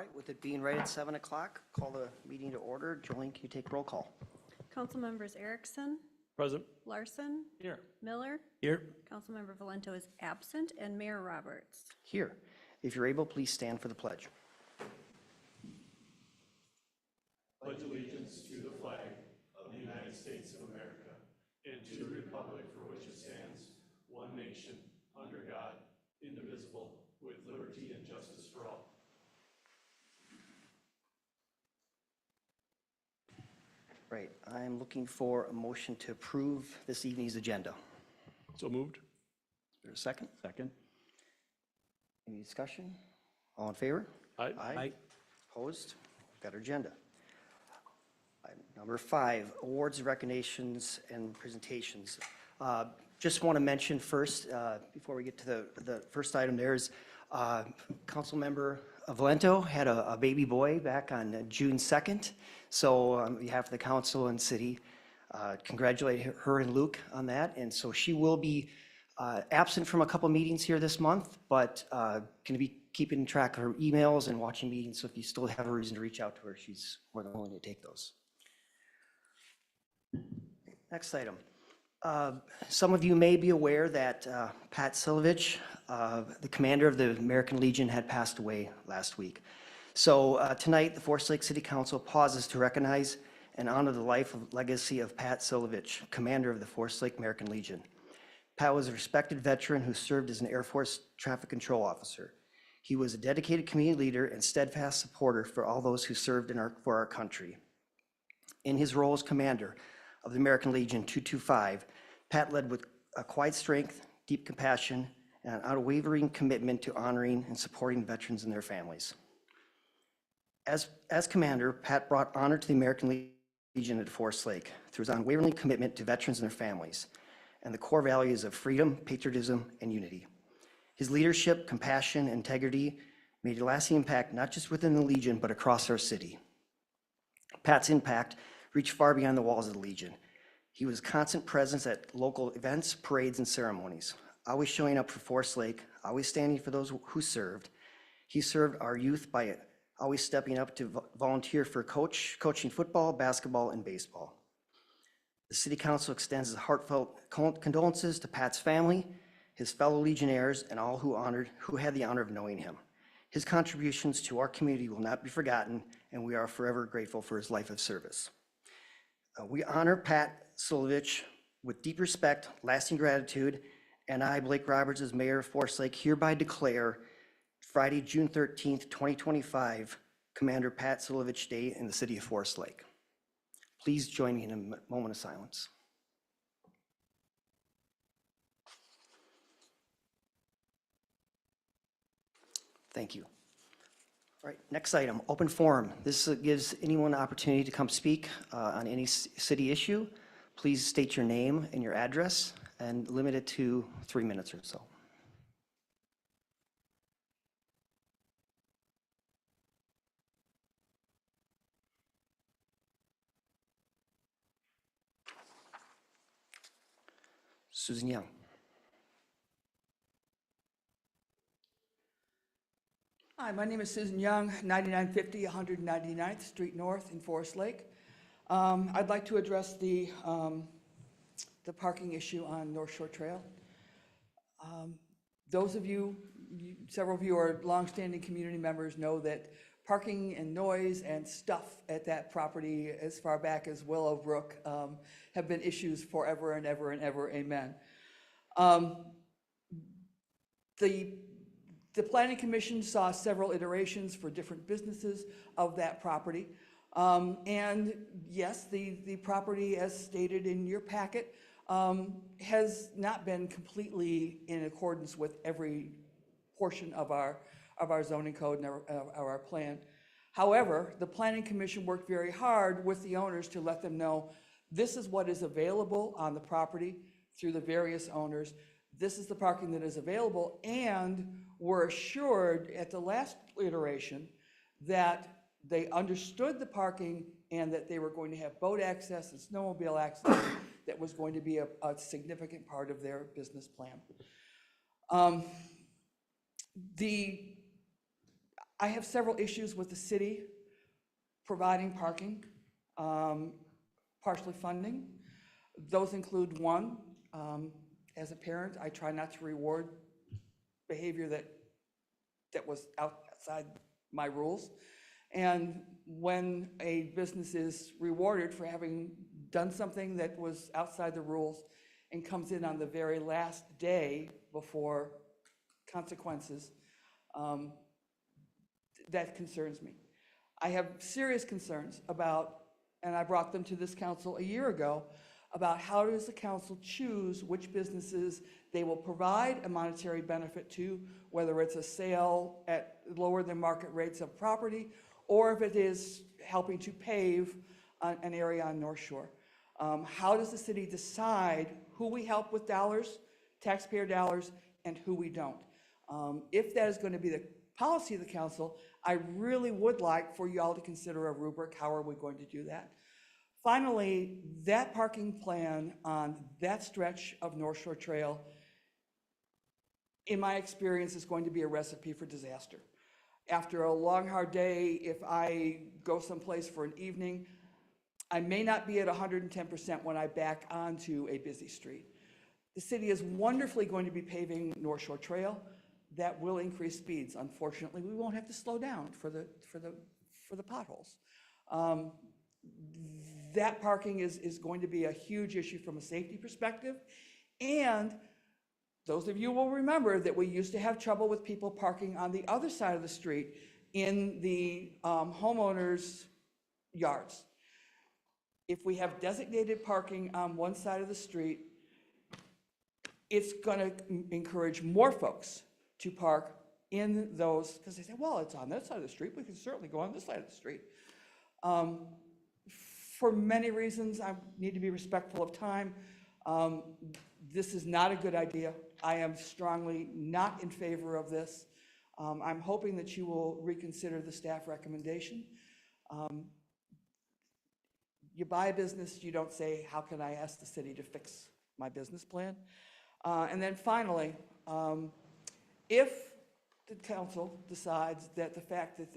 right, with it being right at 7 o'clock, call the meeting to order. Jolene, can you take roll call? Council members Erickson, Present. Larson, Here. Miller, Here. Councilmember Valento is absent, and Mayor Roberts. Here. If you're able, please stand for the pledge. Pledge allegiance to the flag of the United States of America and to the republic for which it stands, one nation, under God, indivisible, with liberty and justice for all. Right, I'm looking for a motion to approve this evening's agenda. So moved. Is there a second? Second. Any discussion? All in favor? Aye. Opposed? Got our agenda. Item number 5, awards, recognitions, and presentations. Just want to mention first, before we get to the first item, there's Councilmember Valento had a baby boy back on June 2nd. So on behalf of the council and city, congratulate her and Luke on that. And so she will be absent from a couple meetings here this month, but going to be keeping track of her emails and watching meetings. So if you still have a reason to reach out to her, she's more than willing to take those. Next item. Some of you may be aware that Pat Silovich, the commander of the American Legion, had passed away last week. So tonight, the Forest Lake City Council pauses to recognize and honor the life and legacy of Pat Silovich, commander of the Forest Lake American Legion. Pat was a respected veteran who served as an Air Force traffic control officer. He was a dedicated community leader and steadfast supporter for all those who served for our country. In his role as commander of the American Legion 225, Pat led with a quiet strength, deep compassion, and an unwavering commitment to honoring and supporting veterans and their families. As commander, Pat brought honor to the American Legion at Forest Lake through his unwavering commitment to veterans and their families and the core values of freedom, patriotism, and unity. His leadership, compassion, and integrity made a lasting impact not just within the Legion, but across our city. Pat's impact reached far beyond the walls of the Legion. He was a constant presence at local events, parades, and ceremonies, always showing up for Forest Lake, always standing for those who served. He served our youth by always stepping up to volunteer for coaching football, basketball, and baseball. The City Council extends its heartfelt condolences to Pat's family, his fellow Legionnaires, and all who had the honor of knowing him. His contributions to our community will not be forgotten, and we are forever grateful for his life of service. We honor Pat Silovich with deep respect, lasting gratitude, and I, Blake Roberts, as Mayor of Forest Lake, hereby declare Friday, June 13th, 2025, Commander Pat Silovich Day in the city of Forest Lake. Please join me in a moment of silence. Thank you. All right, next item, open forum. This gives anyone an opportunity to come speak on any city issue. Please state your name and your address and limit it to 3 minutes or so. Susan Young. Hi, my name is Susan Young, 9950 199th Street North in Forest Lake. I'd like to address the parking issue on North Shore Trail. Those of you, several of you are longstanding community members, know that parking and noise and stuff at that property as far back as Willowbrook have been issues forever and ever and ever, amen. The Planning Commission saw several iterations for different businesses of that property. And yes, the property, as stated in your packet, has not been completely in accordance with every portion of our zoning code and our plan. However, the Planning Commission worked very hard with the owners to let them know this is what is available on the property through the various owners. This is the parking that is available, and were assured at the last iteration that they understood the parking and that they were going to have boat access and snowmobile access that was going to be a significant part of their business plan. I have several issues with the city providing parking, partially funding. Those include one, as a parent, I try not to reward behavior that was outside my rules. And when a business is rewarded for having done something that was outside the rules and comes in on the very last day before consequences, that concerns me. I have serious concerns about, and I brought them to this council a year ago, about how does the council choose which businesses they will provide a monetary benefit to, whether it's a sale at lower than market rates of property, or if it is helping to pave an area on North Shore. How does the city decide who we help with dollars, taxpayer dollars, and who we don't? If that is going to be the policy of the council, I really would like for you all to consider a rubric. How are we going to do that? Finally, that parking plan on that stretch of North Shore Trail, in my experience, is going to be a recipe for disaster. After a long, hard day, if I go someplace for an evening, I may not be at 110% when I back onto a busy street. The city is wonderfully going to be paving North Shore Trail. That will increase speeds. Unfortunately, we won't have to slow down for the potholes. That parking is going to be a huge issue from a safety perspective. And those of you will remember that we used to have trouble with people parking on the other side of the street in the homeowners' yards. If we have designated parking on one side of the street, it's going to encourage more folks to park in those, because they say, well, it's on that side of the street, we can certainly go on this side of the street. For many reasons, I need to be respectful of time. This is not a good idea. I am strongly not in favor of this. I'm hoping that you will reconsider the staff recommendation. You buy a business, you don't say, how can I ask the city to fix my business plan? And then finally, if the council decides that the fact that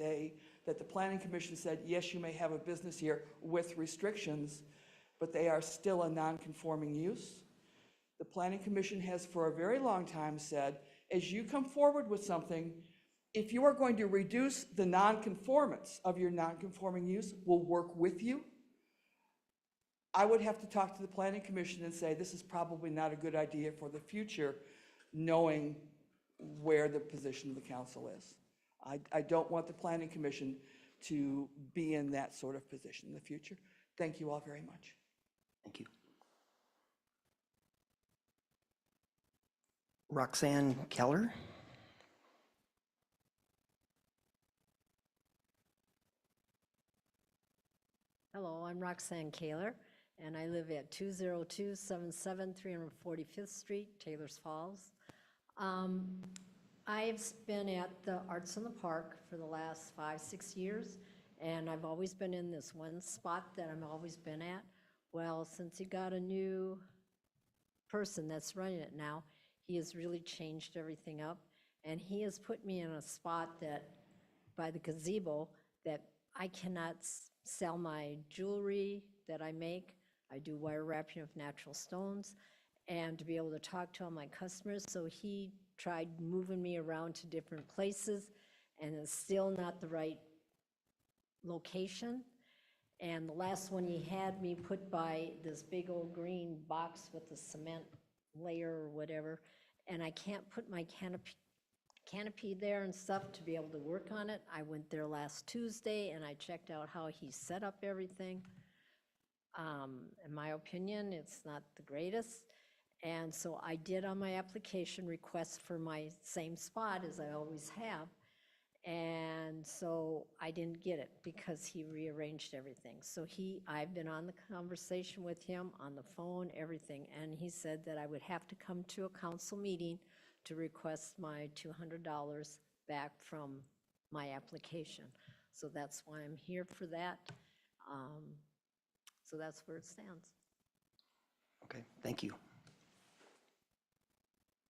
the planning commission said, yes, you may have a business here with restrictions, but they are still a non-conforming use, the planning commission has for a very long time said, as you come forward with something, if you are going to reduce the non-conformance of your non-conforming use, we'll work with you. I would have to talk to the planning commission and say, this is probably not a good idea for the future, knowing where the position of the council is. I don't want the planning commission to be in that sort of position in the future. Thank you all very much. Thank you. Roxanne Keller. Hello, I'm Roxanne Kaler, and I live at 20277 345th Street, Taylor's Falls. I've been at the Arts in the Park for the last 5-6 years, and I've always been in this one spot that I've always been at. Well, since you got a new person that's running it now, he has really changed everything up, and he has put me in a spot that, by the gazebo, that I cannot sell my jewelry that I make. I do wire wrapping of natural stones, and to be able to talk to all my customers. So he tried moving me around to different places, and it's still not the right location. And the last one he had me put by this big old green box with the cement layer or whatever, and I can't put my canopy there and stuff to be able to work on it. I went there last Tuesday and I checked out how he set up everything. In my opinion, it's not the greatest. And so I did on my application request for my same spot as I always have. And so I didn't get it because he rearranged everything. So I've been on the conversation with him on the phone, everything. And he said that I would have to come to a council meeting to request my $200 back from my application. So that's why I'm here for that. So that's where it stands. Okay, thank you.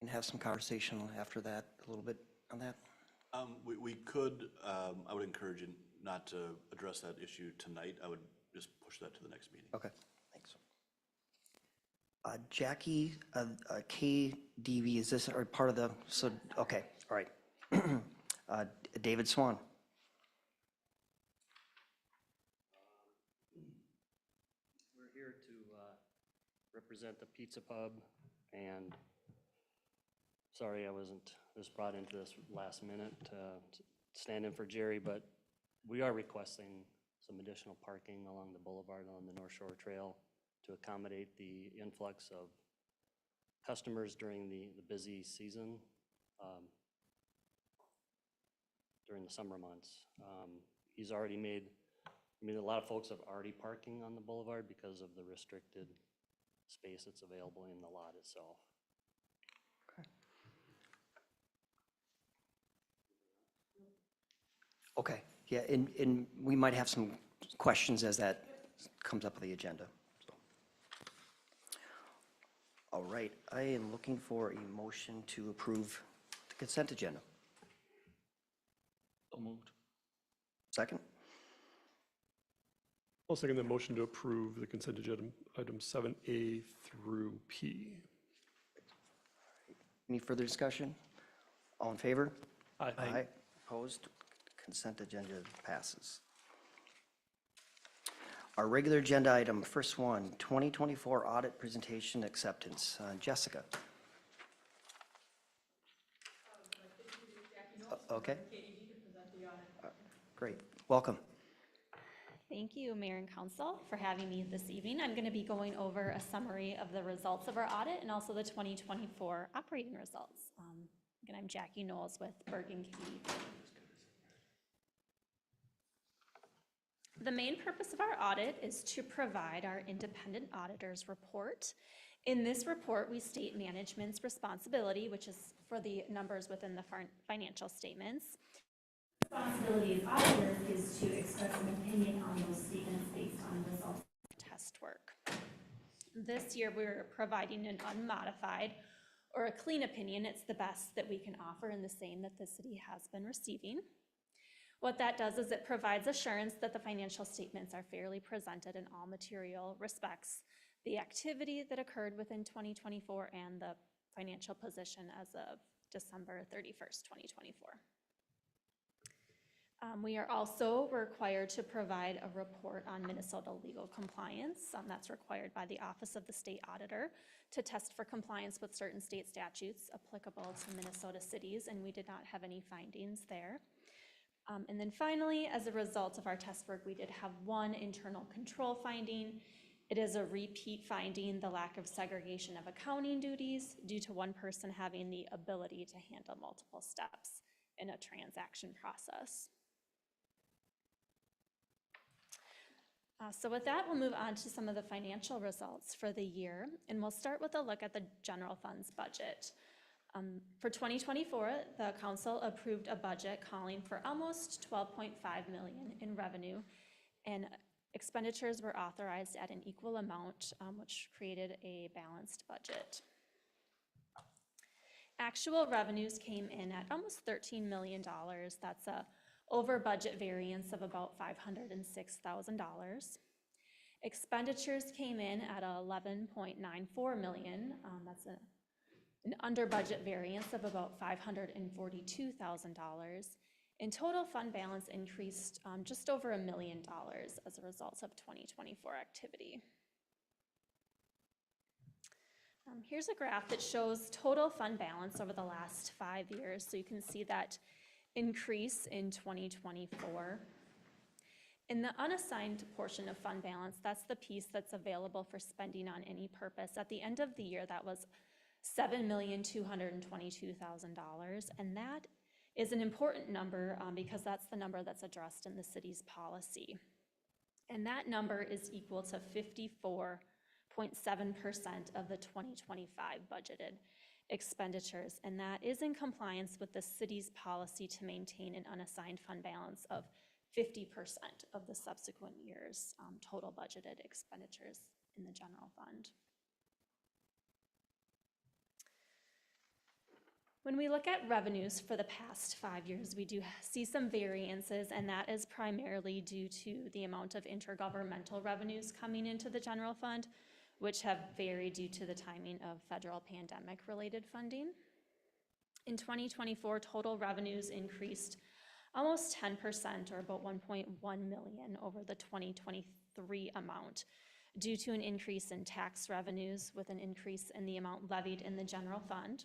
And have some conversation after that, a little bit on that. We could, I would encourage you not to address that issue tonight. I would just push that to the next meeting. Okay, thanks. Jackie, KDV, is this or part of the, so, okay, all right. David Swan. We're here to represent the Pizza Pub, and sorry I wasn't just brought into this last minute to stand in for Jerry, but we are requesting some additional parking along the boulevard on the North Shore Trail to accommodate the influx of customers during the busy season, during the summer months. He's already made, a lot of folks have already parking on the boulevard because of the restricted space that's available in the lot itself. Okay, yeah, and we might have some questions as that comes up on the agenda. So. All right, I am looking for a motion to approve the consent agenda. So moved. Second? I'll second the motion to approve the consent agenda items 7A through P. Any further discussion? All in favor? Aye. Opposed? Consent agenda passes. Our regular agenda item, first one, 2024 audit presentation acceptance. Jessica. Okay. Great, welcome. Thank you, Mayor and Council, for having me this evening. I'm going to be going over a summary of the results of our audit and also the 2024 operating results. Again, I'm Jackie Knowles with Bergen KDV. The main purpose of our audit is to provide our independent auditor's report. In this report, we state management's responsibility, which is for the numbers within the financial statements. Responsibility as auditors is to express an opinion on those statements based on results of test work. This year, we're providing an unmodified or a clean opinion. It's the best that we can offer and the same that the city has been receiving. What that does is it provides assurance that the financial statements are fairly presented in all material respects, the activity that occurred within 2024 and the financial position as of December 31st, 2024. We are also required to provide a report on Minnesota legal compliance. That's required by the Office of the State Auditor to test for compliance with certain state statutes applicable to Minnesota cities, and we did not have any findings there. And then finally, as a result of our test work, we did have one internal control finding. It is a repeat finding, the lack of segregation of accounting duties due to one person having the ability to handle multiple steps in a transaction process. So with that, we'll move on to some of the financial results for the year, and we'll start with a look at the general funds budget. For 2024, the council approved a budget calling for almost $12.5 million in revenue, and expenditures were authorized at an equal amount, which created a balanced budget. Actual revenues came in at almost $13 million. That's a over budget variance of about $506,000. Expenditures came in at $11.94 million. That's an under budget variance of about $542,000. In total, fund balance increased just over $1 million as a result of 2024 activity. Here's a graph that shows total fund balance over the last 5 years. So you can see that increase in 2024. In the unassigned portion of fund balance, that's the piece that's available for spending on any purpose. At the end of the year, that was $7,222,000, and that is an important number because that's the number that's addressed in the city's policy. And that number is equal to 54.7% of the 2025 budgeted expenditures, and that is in compliance with the city's policy to maintain an unassigned fund balance of 50% of the subsequent year's total budgeted expenditures in the general fund. When we look at revenues for the past 5 years, we do see some variances, and that is primarily due to the amount of intergovernmental revenues coming into the general fund, which have varied due to the timing of federal pandemic-related funding. In 2024, total revenues increased almost 10%, or about 1.1 million over the 2023 amount, due to an increase in tax revenues with an increase in the amount levied in the general fund.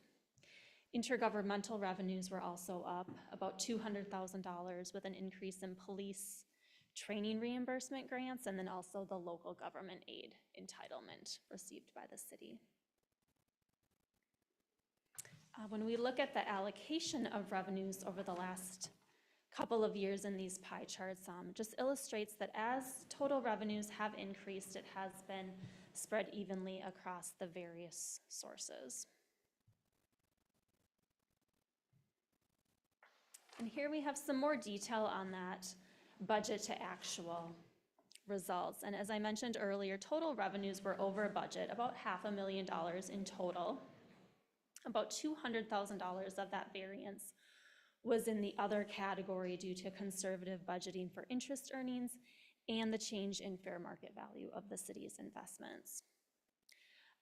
Intergovernmental revenues were also up about $200,000 with an increase in police training reimbursement grants, and then also the local government aid entitlement received by the city. When we look at the allocation of revenues over the last couple of years in these pie charts, just illustrates that as total revenues have increased, it has been spread evenly across the various sources. And here we have some more detail on that budget to actual results. And as I mentioned earlier, total revenues were over budget, about $500,000 in total. About $200,000 of that variance was in the other category due to conservative budgeting for interest earnings and the change in fair market value of the city's investments.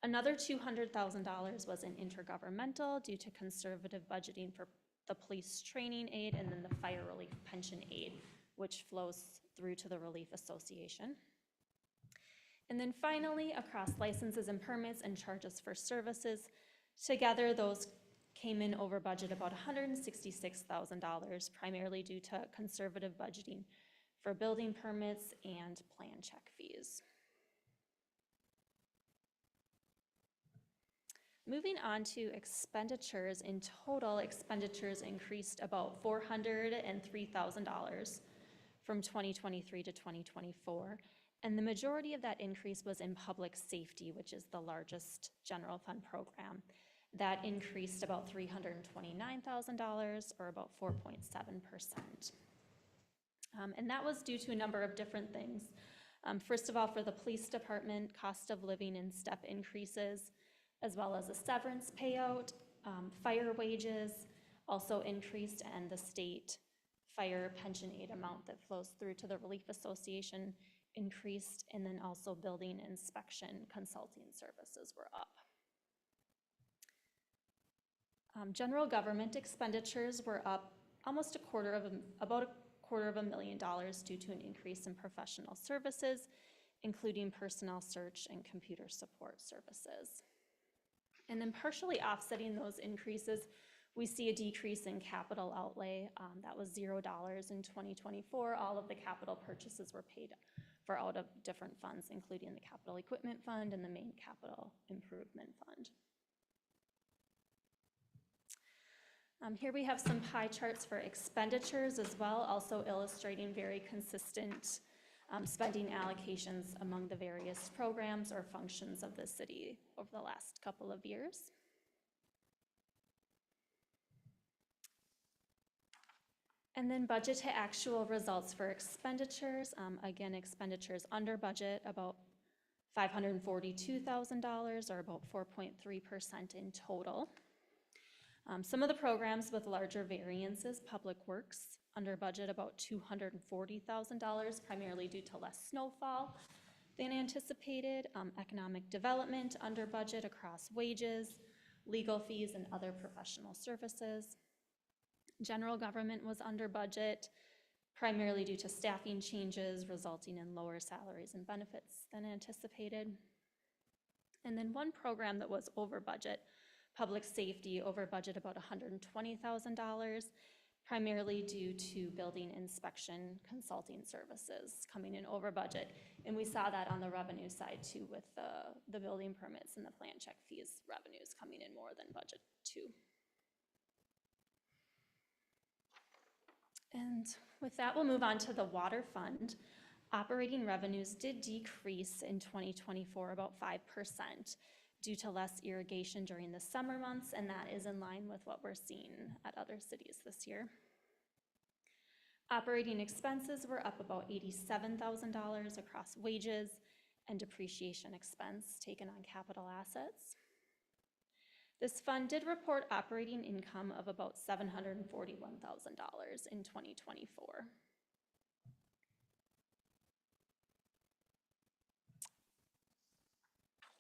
Another $200,000 was in intergovernmental due to conservative budgeting for the police training aid and then the fire relief pension aid, which flows through to the Relief Association. And then finally, across licenses and permits and charges for services, together those came in over budget about $166,000, primarily due to conservative budgeting for building permits and plan check fees. Moving on to expenditures, in total, expenditures increased about $403,000 from 2023 to 2024, and the majority of that increase was in public safety, which is the largest general fund program. That increased about $329,000, or about 4.7%. And that was due to a number of different things. First of all, for the police department, cost of living and step increases, as well as a severance payout, fire wages also increased, and the state fire pension aid amount that flows through to the Relief Association increased, and then also building inspection consulting services were up. General government expenditures were up almost about a quarter of a million dollars due to an increase in professional services, including personnel search and computer support services. And then partially offsetting those increases, we see a decrease in capital outlay. That was $0 in 2024. All of the capital purchases were paid for out of different funds, including the capital equipment fund and the main capital improvement fund. Here we have some pie charts for expenditures as well, also illustrating very consistent spending allocations among the various programs or functions of the city over the last couple of years. And then budget to actual results for expenditures. Again, expenditures under budget, about $542,000, or about 4.3% in total. Some of the programs with larger variances: Public Works under budget about $240,000, primarily due to less snowfall than anticipated. Economic Development under budget across wages, legal fees, and other professional services. General Government was under budget, primarily due to staffing changes resulting in lower salaries and benefits than anticipated. And then one program that was over budget, Public Safety, over budget about $120,000, primarily due to building inspection consulting services coming in over budget. And we saw that on the revenue side too, with the building permits and the plan check fees revenues coming in more than budget too. And with that, we'll move on to the water fund. Operating revenues did decrease in 2024 about 5%. Due to less irrigation during the summer months, and that is in line with what we're seeing at other cities this year. Operating expenses were up about $87,000 across wages and depreciation expense taken on capital assets. This fund did report operating income of about $741,000 in 2024.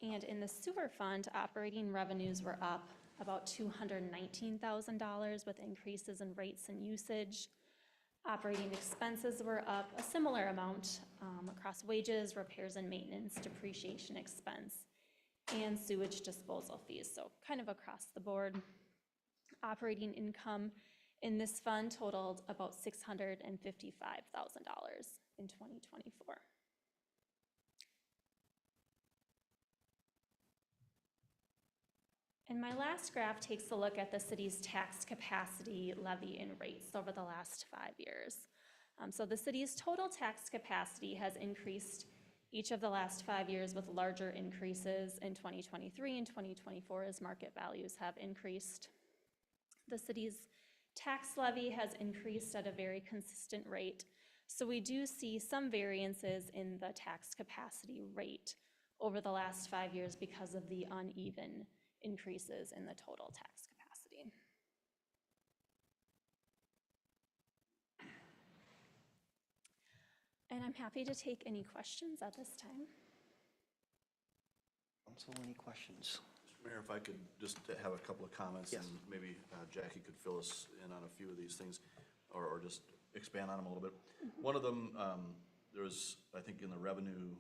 And in the sewer fund, operating revenues were up about $219,000 with increases in rates and usage. Operating expenses were up a similar amount across wages, repairs and maintenance, depreciation expense, and sewage disposal fees, so kind of across the board. Operating income in this fund totaled about $655,000 in 2024. And my last graph takes a look at the city's tax capacity, levy, and rates over the last 5 years. So the city's total tax capacity has increased each of the last 5 years, with larger increases in 2023 and 2024 as market values have increased. The city's tax levy has increased at a very consistent rate. So we do see some variances in the tax capacity rate over the last 5 years because of the uneven increases in the total tax capacity. And I'm happy to take any questions at this time. Council, any questions? Mr. Mayor, if I could just have a couple of comments. Yes. And maybe Jackie could fill us in on a few of these things, or just expand on them a little bit. One of them, there was, I think in the revenue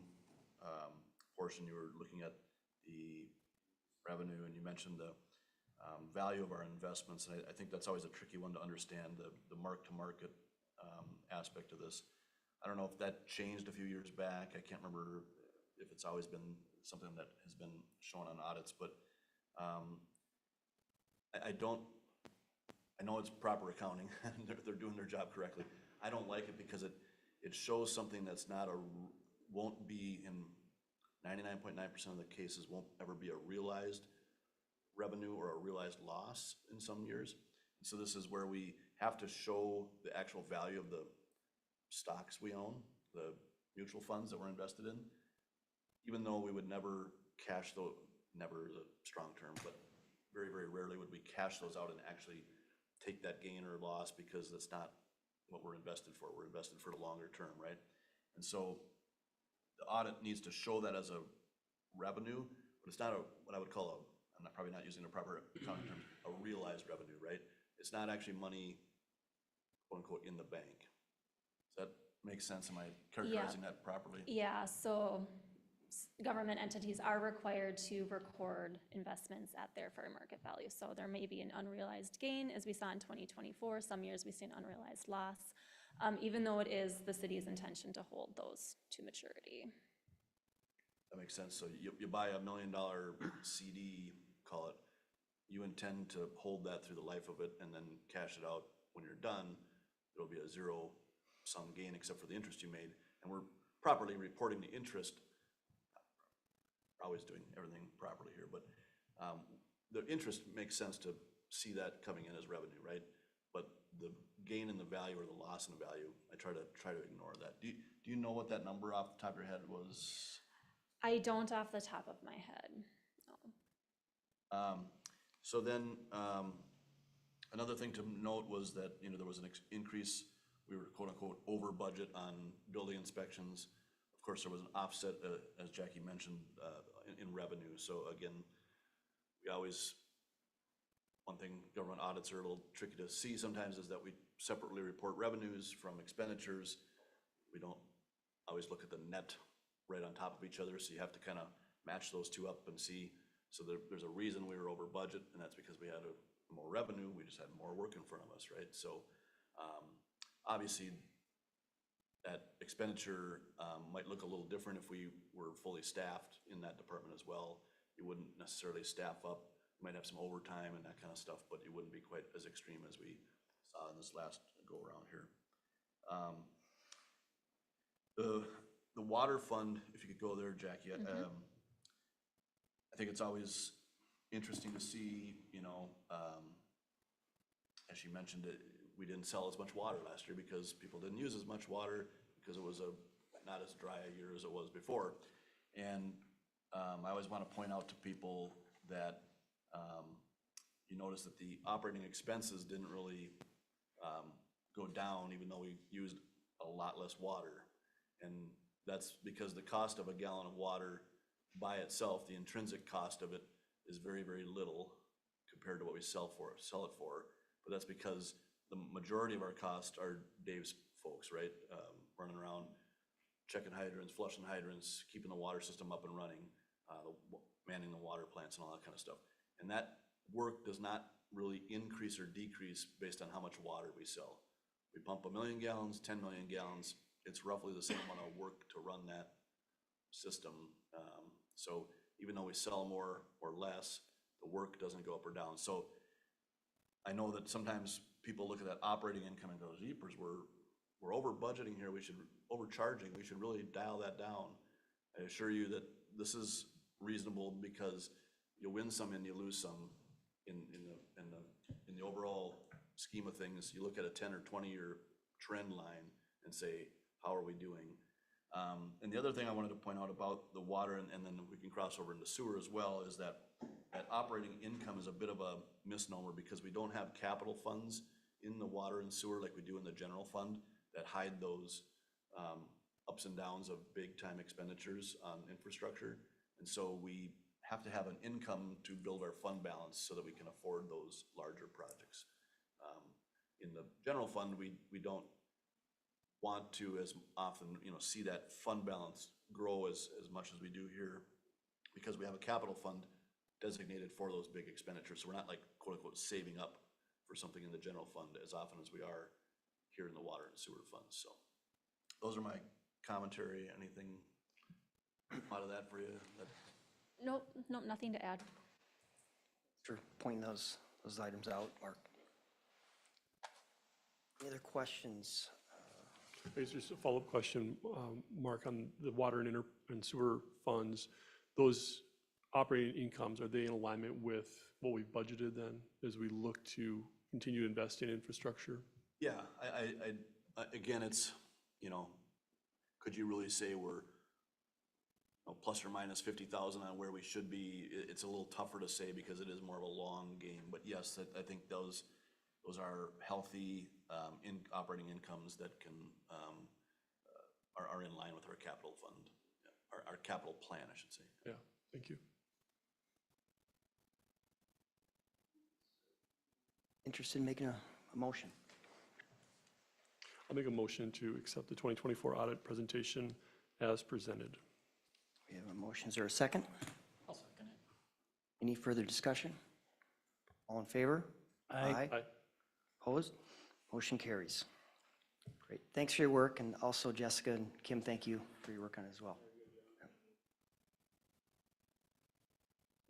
portion, you were looking at the revenue, and you mentioned the value of our investments. And I think that's always a tricky one to understand, the mark-to-market aspect of this. I don't know if that changed a few years back. I can't remember if it's always been something that has been shown on audits, but I know it's proper accounting, and they're doing their job correctly. I don't like it because it shows something that's won't be in 99.9% of the cases, won't ever be a realized revenue or a realized loss in some years. And so this is where we have to show the actual value of the stocks we own, the mutual funds that we're invested in, even though we would never cash those, never is a strong term, but very, very rarely would we cash those out and actually take that gain or loss, because that's not what we're invested for. We're invested for the longer term, right? And so the audit needs to show that as a revenue, but it's not what I would call probably not using the proper accounting terms, a realized revenue, right? It's not actually money, quote unquote, in the bank. Does that make sense? Am I characterizing that properly? Yeah, so government entities are required to record investments at their fair market value. So there may be an unrealized gain, as we saw in 2024. Some years we see an unrealized loss, even though it is the city's intention to hold those to maturity. That makes sense. So you buy $1 million CD, call it, you intend to hold that through the life of it and then cash it out when you're done. It'll be a zero-sum gain except for the interest you made. And we're properly reporting the interest. Always doing everything properly here, but the interest makes sense to see that coming in as revenue, right? But the gain in the value or the loss in the value, I try to ignore that. Do you know what that number off the top of your head was? I don't off the top of my head, no. So then another thing to note was that, there was an increase. We were quote unquote over budget on building inspections. Of course, there was an offset, as Jackie mentioned, in revenue. So again, one thing government audits are a little tricky to see sometimes is that we separately report revenues from expenditures. We don't always look at the net right on top of each other, so you have to kind of match those two up and see. So there's a reason we were over budget, and that's because we had more revenue. We just had more work in front of us, right? So obviously, that expenditure might look a little different if we were fully staffed in that department as well. You wouldn't necessarily staff up. You might have some overtime and that kind of stuff, but you wouldn't be quite as extreme as we saw in this last go around here. The water fund, if you could go there, Jackie. I think it's always interesting to see, as she mentioned it, we didn't sell as much water last year because people didn't use as much water, because it was not as dry a year as it was before. And I always want to point out to people that you notice that the operating expenses didn't really go down, even though we used a lot less water. And that's because the cost of a gallon of water by itself, the intrinsic cost of it, is very, very little compared to what we sell it for. But that's because the majority of our costs are Dave's folks, right? Running around, checking hydrants, flushing hydrants, keeping the water system up and running, manning the water plants and all that kind of stuff. And that work does not really increase or decrease based on how much water we sell. We pump 1 million gallons, 10 million gallons, it's roughly the same amount of work to run that system. So even though we sell more or less, the work doesn't go up or down. So I know that sometimes people look at that operating income and go, "Jeepers, we're over budgeting here, overcharging, we should really dial that down." I assure you that this is reasonable because you win some and you lose some in the overall scheme of things. You look at a 10 or 20-year trend line and say, how are we doing? And the other thing I wanted to point out about the water, and then we can cross over into sewer as well, is that operating income is a bit of a misnomer because we don't have capital funds in the water and sewer like we do in the general fund that hide those ups and downs of big time expenditures on infrastructure. And so we have to have an income to build our fund balance so that we can afford those larger projects. In the general fund, we don't want to as often, see that fund balance grow as much as we do here because we have a capital fund designated for those big expenditures. So we're not like quote unquote saving up for something in the general fund as often as we are here in the water and sewer funds. So those are my commentary. Anything out of that for you? Nope, nothing to add. For pointing those items out, Mark. Any other questions? It's just a follow-up question, Mark, on the water and sewer funds. Those operating incomes, are they in alignment with what we've budgeted then as we look to continue to invest in infrastructure? Yeah, again, it's, could you really say we're plus or minus 50,000 on where we should be? It's a little tougher to say because it is more of a long game. But yes, I think those are healthy operating incomes that can are in line with our capital fund, our capital plan, I should say. Yeah, thank you. Interested in making a motion? I'll make a motion to accept the 2024 audit presentation as presented. We have a motion. Is there a second? I'll second it. Any further discussion? All in favor? Aye. Opposed? Motion carries. Great. Thanks for your work, and also Jessica and Kim, thank you for your work on it as well.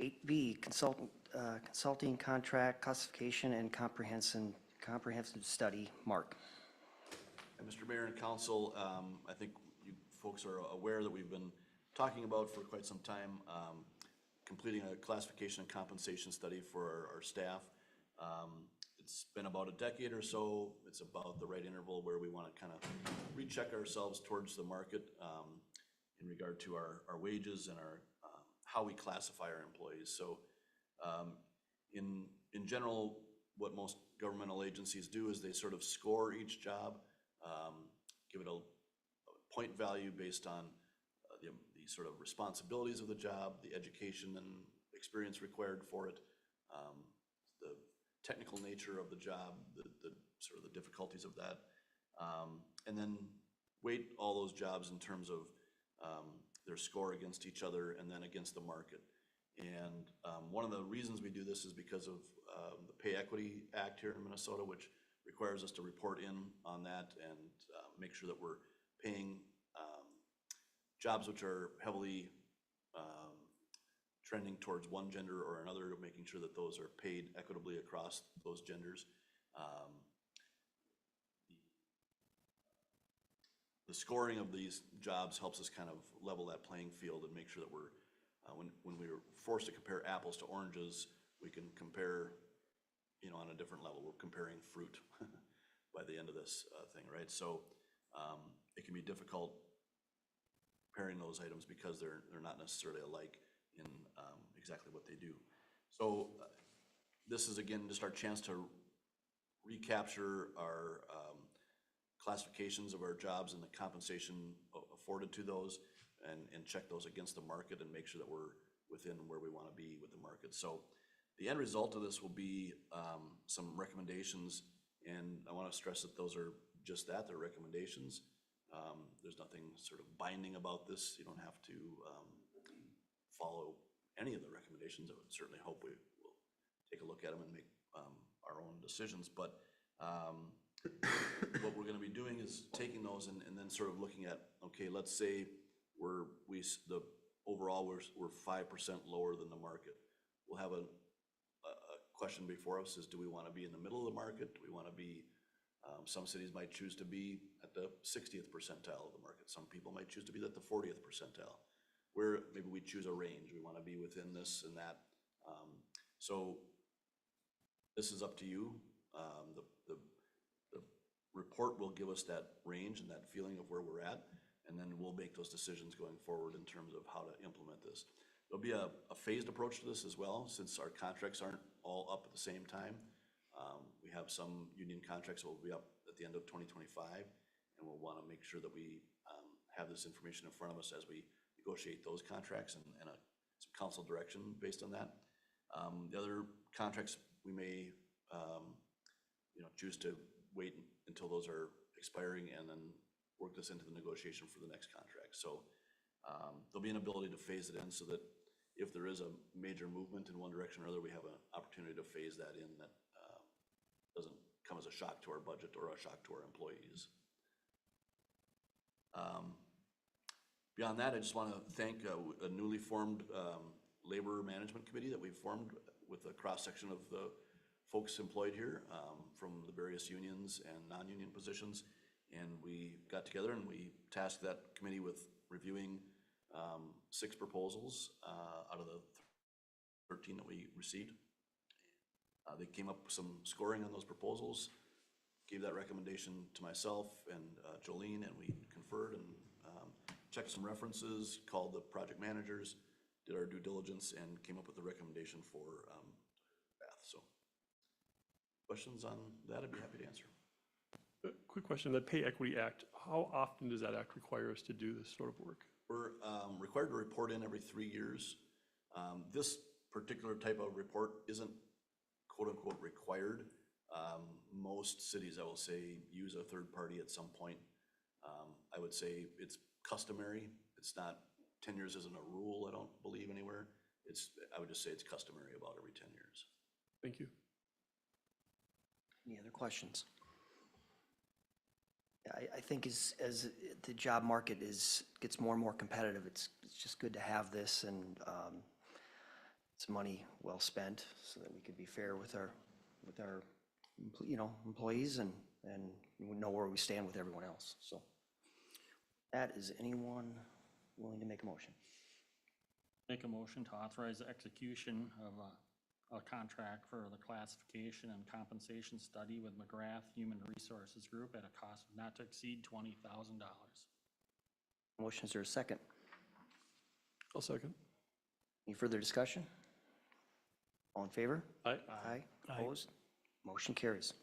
8B, consulting contract classification and comprehensive study. Mark. And Mr. Mayor and Council, I think you folks are aware that we've been talking about for quite some time completing a classification and compensation study for our staff. It's been about a decade or so. It's about the right interval where we want to kind of recheck ourselves towards the market in regard to our wages and our how we classify our employees. So in general, what most governmental agencies do is they sort of score each job, give it a point value based on the sort of responsibilities of the job, the education and experience required for it, the technical nature of the job, the sort of the difficulties of that, and then weight all those jobs in terms of their score against each other and then against the market. And one of the reasons we do this is because of the Pay Equity Act here in Minnesota, which requires us to report in on that and make sure that we're paying jobs which are heavily trending towards one gender or another, making sure that those are paid equitably across those genders. The scoring of these jobs helps us kind of level that playing field and make sure that we're, when we're forced to compare apples to oranges, we can compare, on a different level. We're comparing fruit by the end of this thing, right? So it can be difficult comparing those items because they're not necessarily alike in exactly what they do. So This is again just our chance to recapture our classifications of our jobs and the compensation afforded to those, and check those against the market and make sure that we're within where we want to be with the market. So the end result of this will be some recommendations, and I want to stress that those are just that, they're recommendations. There's nothing sort of binding about this. You don't have to follow any of the recommendations. I would certainly hope we will take a look at them and make our own decisions. But what we're going to be doing is taking those and then sort of looking at, okay, let's say overall we're 5% lower than the market. We'll have a question before us is, do we want to be in the middle of the market? Do we want to be, some cities might choose to be at the 60th percentile of the market. Some people might choose to be at the 40th percentile. Where maybe we choose a range. We want to be within this and that. So this is up to you. The report will give us that range and that feeling of where we're at, and then we'll make those decisions going forward in terms of how to implement this. There'll be a phased approach to this as well, since our contracts aren't all up at the same time. We have some union contracts that will be up at the end of 2025, and we'll want to make sure that we have this information in front of us as we negotiate those contracts and some council direction based on that. The other contracts, we may choose to wait until those are expiring and then work this into the negotiation for the next contract. So there'll be an ability to phase it in so that if there is a major movement in one direction or other, we have an opportunity to phase that in that doesn't come as a shock to our budget or a shock to our employees. Beyond that, I just want to thank a newly formed labor management committee that we've formed with a cross-section of the folks employed here from the various unions and non-union positions. And we got together and we tasked that committee with reviewing 6 proposals out of the 13 that we received. They came up with some scoring on those proposals, gave that recommendation to myself and Jolene, and we conferred and checked some references, called the project managers, did our due diligence, and came up with a recommendation for Bath. So questions on that, I'd be happy to answer. Quick question, the Pay Equity Act, how often does that act require us to do this sort of work? We're required to report in every 3 years. This particular type of report isn't quote unquote required. Most cities, I will say, use a third party at some point. I would say it's customary. It's not, 10 years isn't a rule, I don't believe anywhere. I would just say it's customary about every 10 years. Thank you. Any other questions? I think as the job market gets more and more competitive, it's just good to have this, and it's money well spent so that we could be fair with our employees and know where we stand with everyone else. So is anyone willing to make a motion? Make a motion to authorize the execution of a contract for the classification and compensation study with McGrath Human Resources Group at a cost of not to exceed $20,000. Motion, is there a second? I'll second. Any further discussion? All in favor? Aye. Aye. Opposed? Motion carries.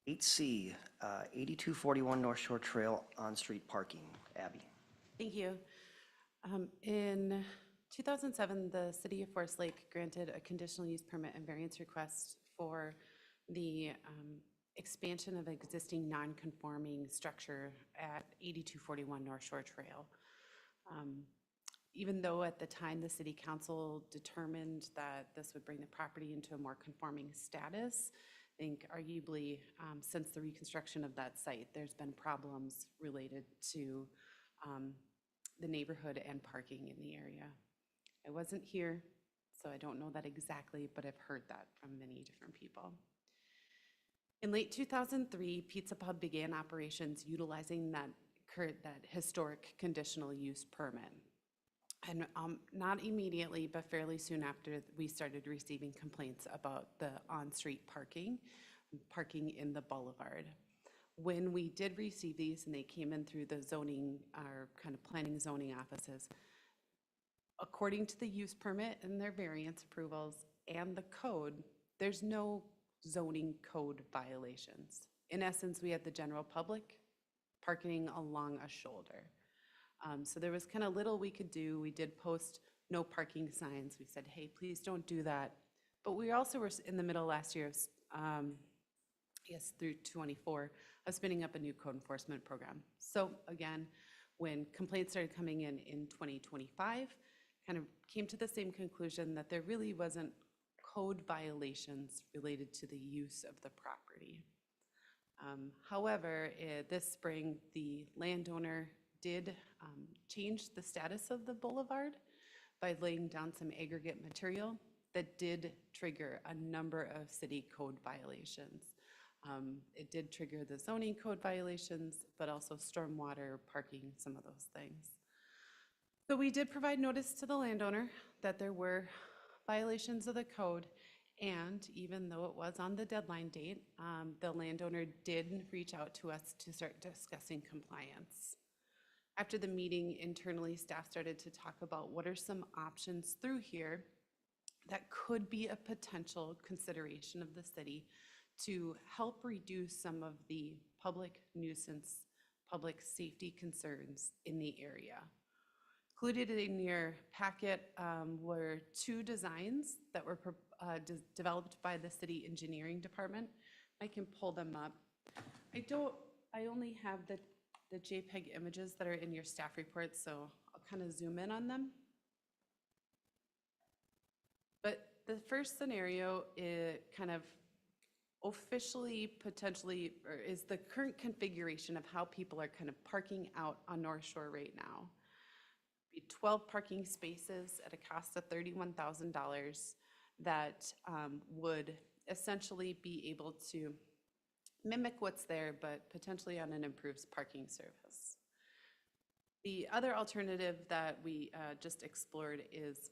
8C, 8241 North Shore Trail on-street parking. Abby. Thank you. In 2007, the city of Forest Lake granted a conditional use permit and variance request for the expansion of existing non-conforming structure at 8241 North Shore Trail. Even though at the time the city council determined that this would bring the property into a more conforming status, I think arguably since the reconstruction of that site, there's been problems related to the neighborhood and parking in the area. I wasn't here, so I don't know that exactly, but I've heard that from many different people. In late 2003, Pizza Pub began operations utilizing that historic conditional use permit. And not immediately, but fairly soon after, we started receiving complaints about the on-street parking in the boulevard. When we did receive these and they came in through the zoning, our kind of planning zoning offices, according to the use permit and their variance approvals, and the code, there's no zoning code violations. In essence, we had the general public parking along a shoulder. So there was kind of little we could do. We did post no parking signs. We said, hey, please don't do that. But we also were in the middle last year of, yes, through 24, of spinning up a new code enforcement program. So again, when complaints started coming in 2025, kind of came to the same conclusion that there really wasn't code violations related to the use of the property. However, this spring, the landowner did change the status of the boulevard by laying down some aggregate material that did trigger a number of city code violations. It did trigger the zoning code violations, but also stormwater, parking, some of those things. So we did provide notice to the landowner that there were violations of the code, and even though it was on the deadline date, the landowner did reach out to us to start discussing compliance. After the meeting internally, staff started to talk about what are some options through here that could be a potential consideration of the city to help reduce some of the public nuisance, public safety concerns in the area. Included in your packet were 2 designs that were developed by the city engineering department. I can pull them up. I only have the JPEG images that are in your staff report, so I'll kind of zoom in on them. But the first scenario is kind of officially, potentially, or is the current configuration of how people are kind of parking out on North Shore right now. Be 12 parking spaces at a cost of $31,000 that would essentially be able to mimic what's there, but potentially on an improved parking service. The other alternative that we just explored is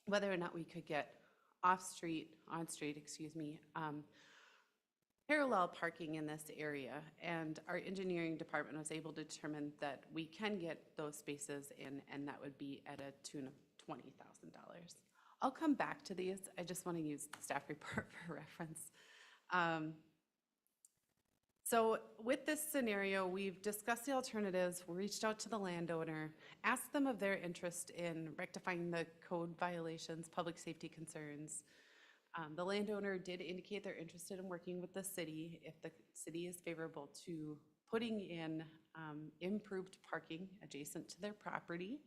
whether or not we could get on-street, excuse me, parallel parking in this area. And our engineering department was able to determine that we can get those spaces in, and that would be at a tune of $20,000. I'll come back to these. I just want to use the staff report for reference. So with this scenario, we've discussed the alternatives, we reached out to the landowner, asked them of their interest in rectifying the code violations, public safety concerns. The landowner did indicate they're interested in working with the city if the city is favorable to putting in improved parking adjacent to their property,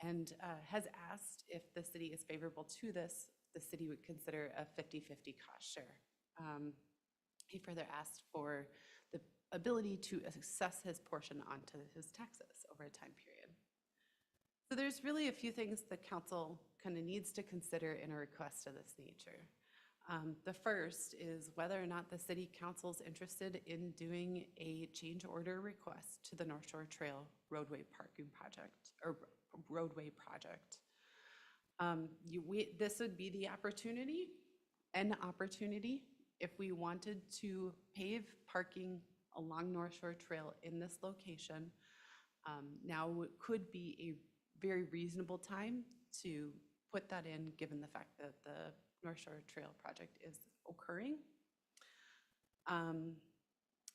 and has asked if the city is favorable to this, the city would consider a 50-50 cost share. He further asked for the ability to assess his portion onto his taxes over a time period. So there's really a few things the council kind of needs to consider in a request of this nature. The first is whether or not the city council is interested in doing a change order request to the North Shore Trail roadway parking project, or roadway project. This would be the opportunity, if we wanted to pave parking along North Shore Trail in this location. Now it could be a very reasonable time to put that in, given the fact that the North Shore Trail project is occurring.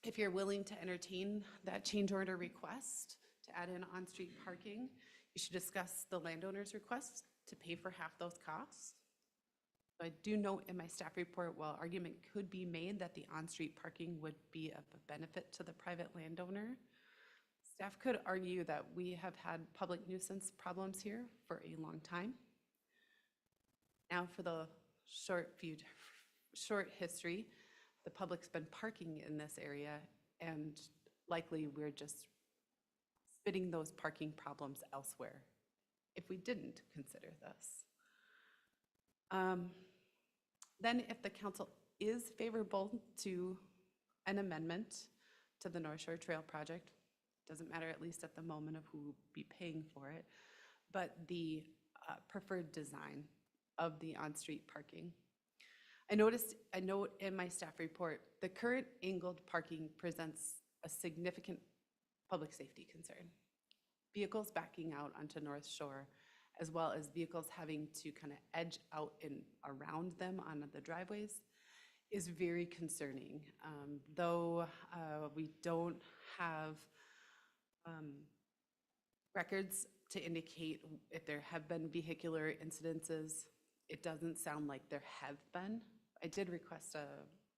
If you're willing to entertain that change order request to add in on-street parking, you should discuss the landowner's request to pay for half those costs. I do note in my staff report, while argument could be made that the on-street parking would be of a benefit to the private landowner, staff could argue that we have had public nuisance problems here for a long time. Now for the short history, the public's been parking in this area, and likely we're just spitting those parking problems elsewhere if we didn't consider this. Then if the council is favorable to an amendment to the North Shore Trail project, doesn't matter at least at the moment of who will be paying for it, but the preferred design of the on-street parking. I note in my staff report, the current angled parking presents a significant public safety concern. Vehicles backing out onto North Shore, as well as vehicles having to kind of edge out and around them on the driveways, is very concerning. Though we don't have records to indicate if there have been vehicular incidences, it doesn't sound like there have been. I did request a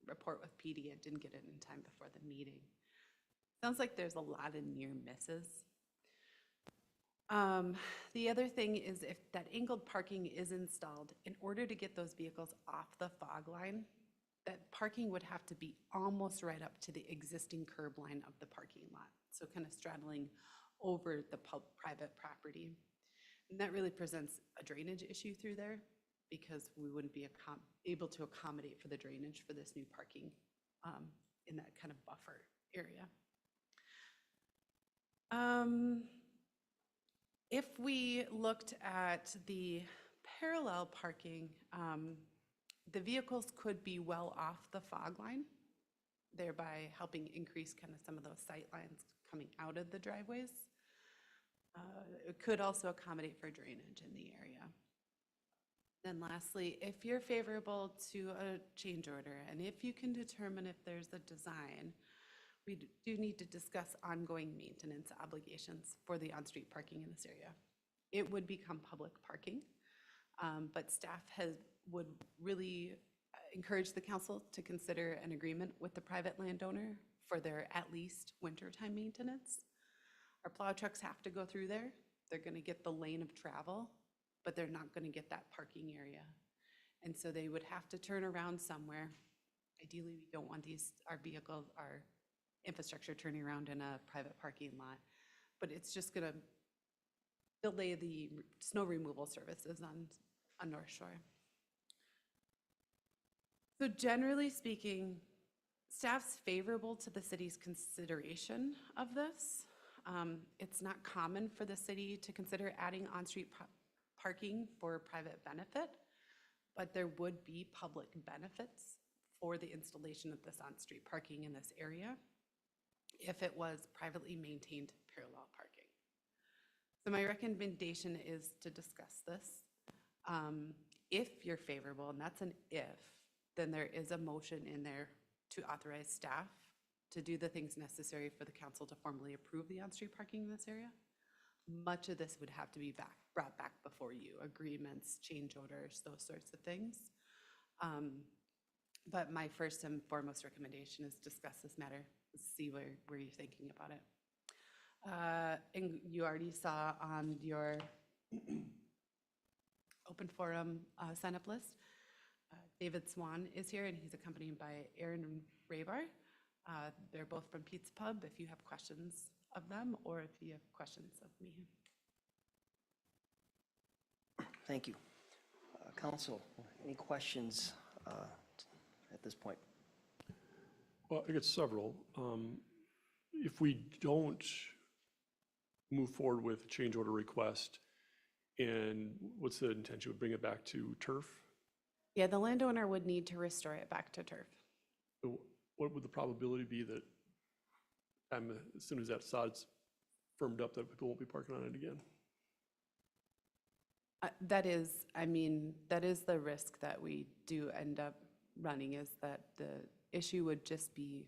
report with PD. I didn't get it in time before the meeting. Sounds like there's a lot of near misses. The other thing is if that angled parking is installed, in order to get those vehicles off the fog line, that parking would have to be almost right up to the existing curb line of the parking lot. So kind of straddling over the private property. And that really presents a drainage issue through there because we wouldn't be able to accommodate for the drainage for this new parking in that kind of buffer area. If we looked at the parallel parking, the vehicles could be well off the fog line, thereby helping increase kind of some of those sight lines coming out of the driveways. It could also accommodate for drainage in the area. Then lastly, if you're favorable to a change order, and if you can determine if there's a design, we do need to discuss ongoing maintenance obligations for the on-street parking in this area. It would become public parking, but staff would really encourage the council to consider an agreement with the private landowner for their at least wintertime maintenance. Our plow trucks have to go through there. They're gonna get the lane of travel, but they're not gonna get that parking area. And so they would have to turn around somewhere. Ideally, we don't want our vehicles, our infrastructure turning around in a private parking lot, but it's just gonna delay the snow removal services on North Shore. So generally speaking, staff's favorable to the city's consideration of this. It's not common for the city to consider adding on-street parking for private benefit, but there would be public benefits for the installation of this on-street parking in this area if it was privately maintained parallel parking. So my recommendation is to discuss this. If you're favorable, and that's an if, then there is a motion in there to authorize staff to do the things necessary for the council to formally approve the on-street parking in this area. Much of this would have to be brought back before you, agreements, change orders, those sorts of things. But my first and foremost recommendation is discuss this matter, see where you're thinking about it. And you already saw on your open forum sign-up list, David Swan is here, and he's accompanied by Aaron Ravar. They're both from Pizza Pub, if you have questions of them, or if you have questions of me. Thank you. Council, any questions at this point? Well, I get several. If we don't move forward with a change order request, and what's the intention? Would bring it back to turf? Yeah, the landowner would need to restore it back to turf. So what would the probability be that as soon as that sod's firmed up, that people won't be parking on it again? That is the risk that we do end up running, is that the issue would just be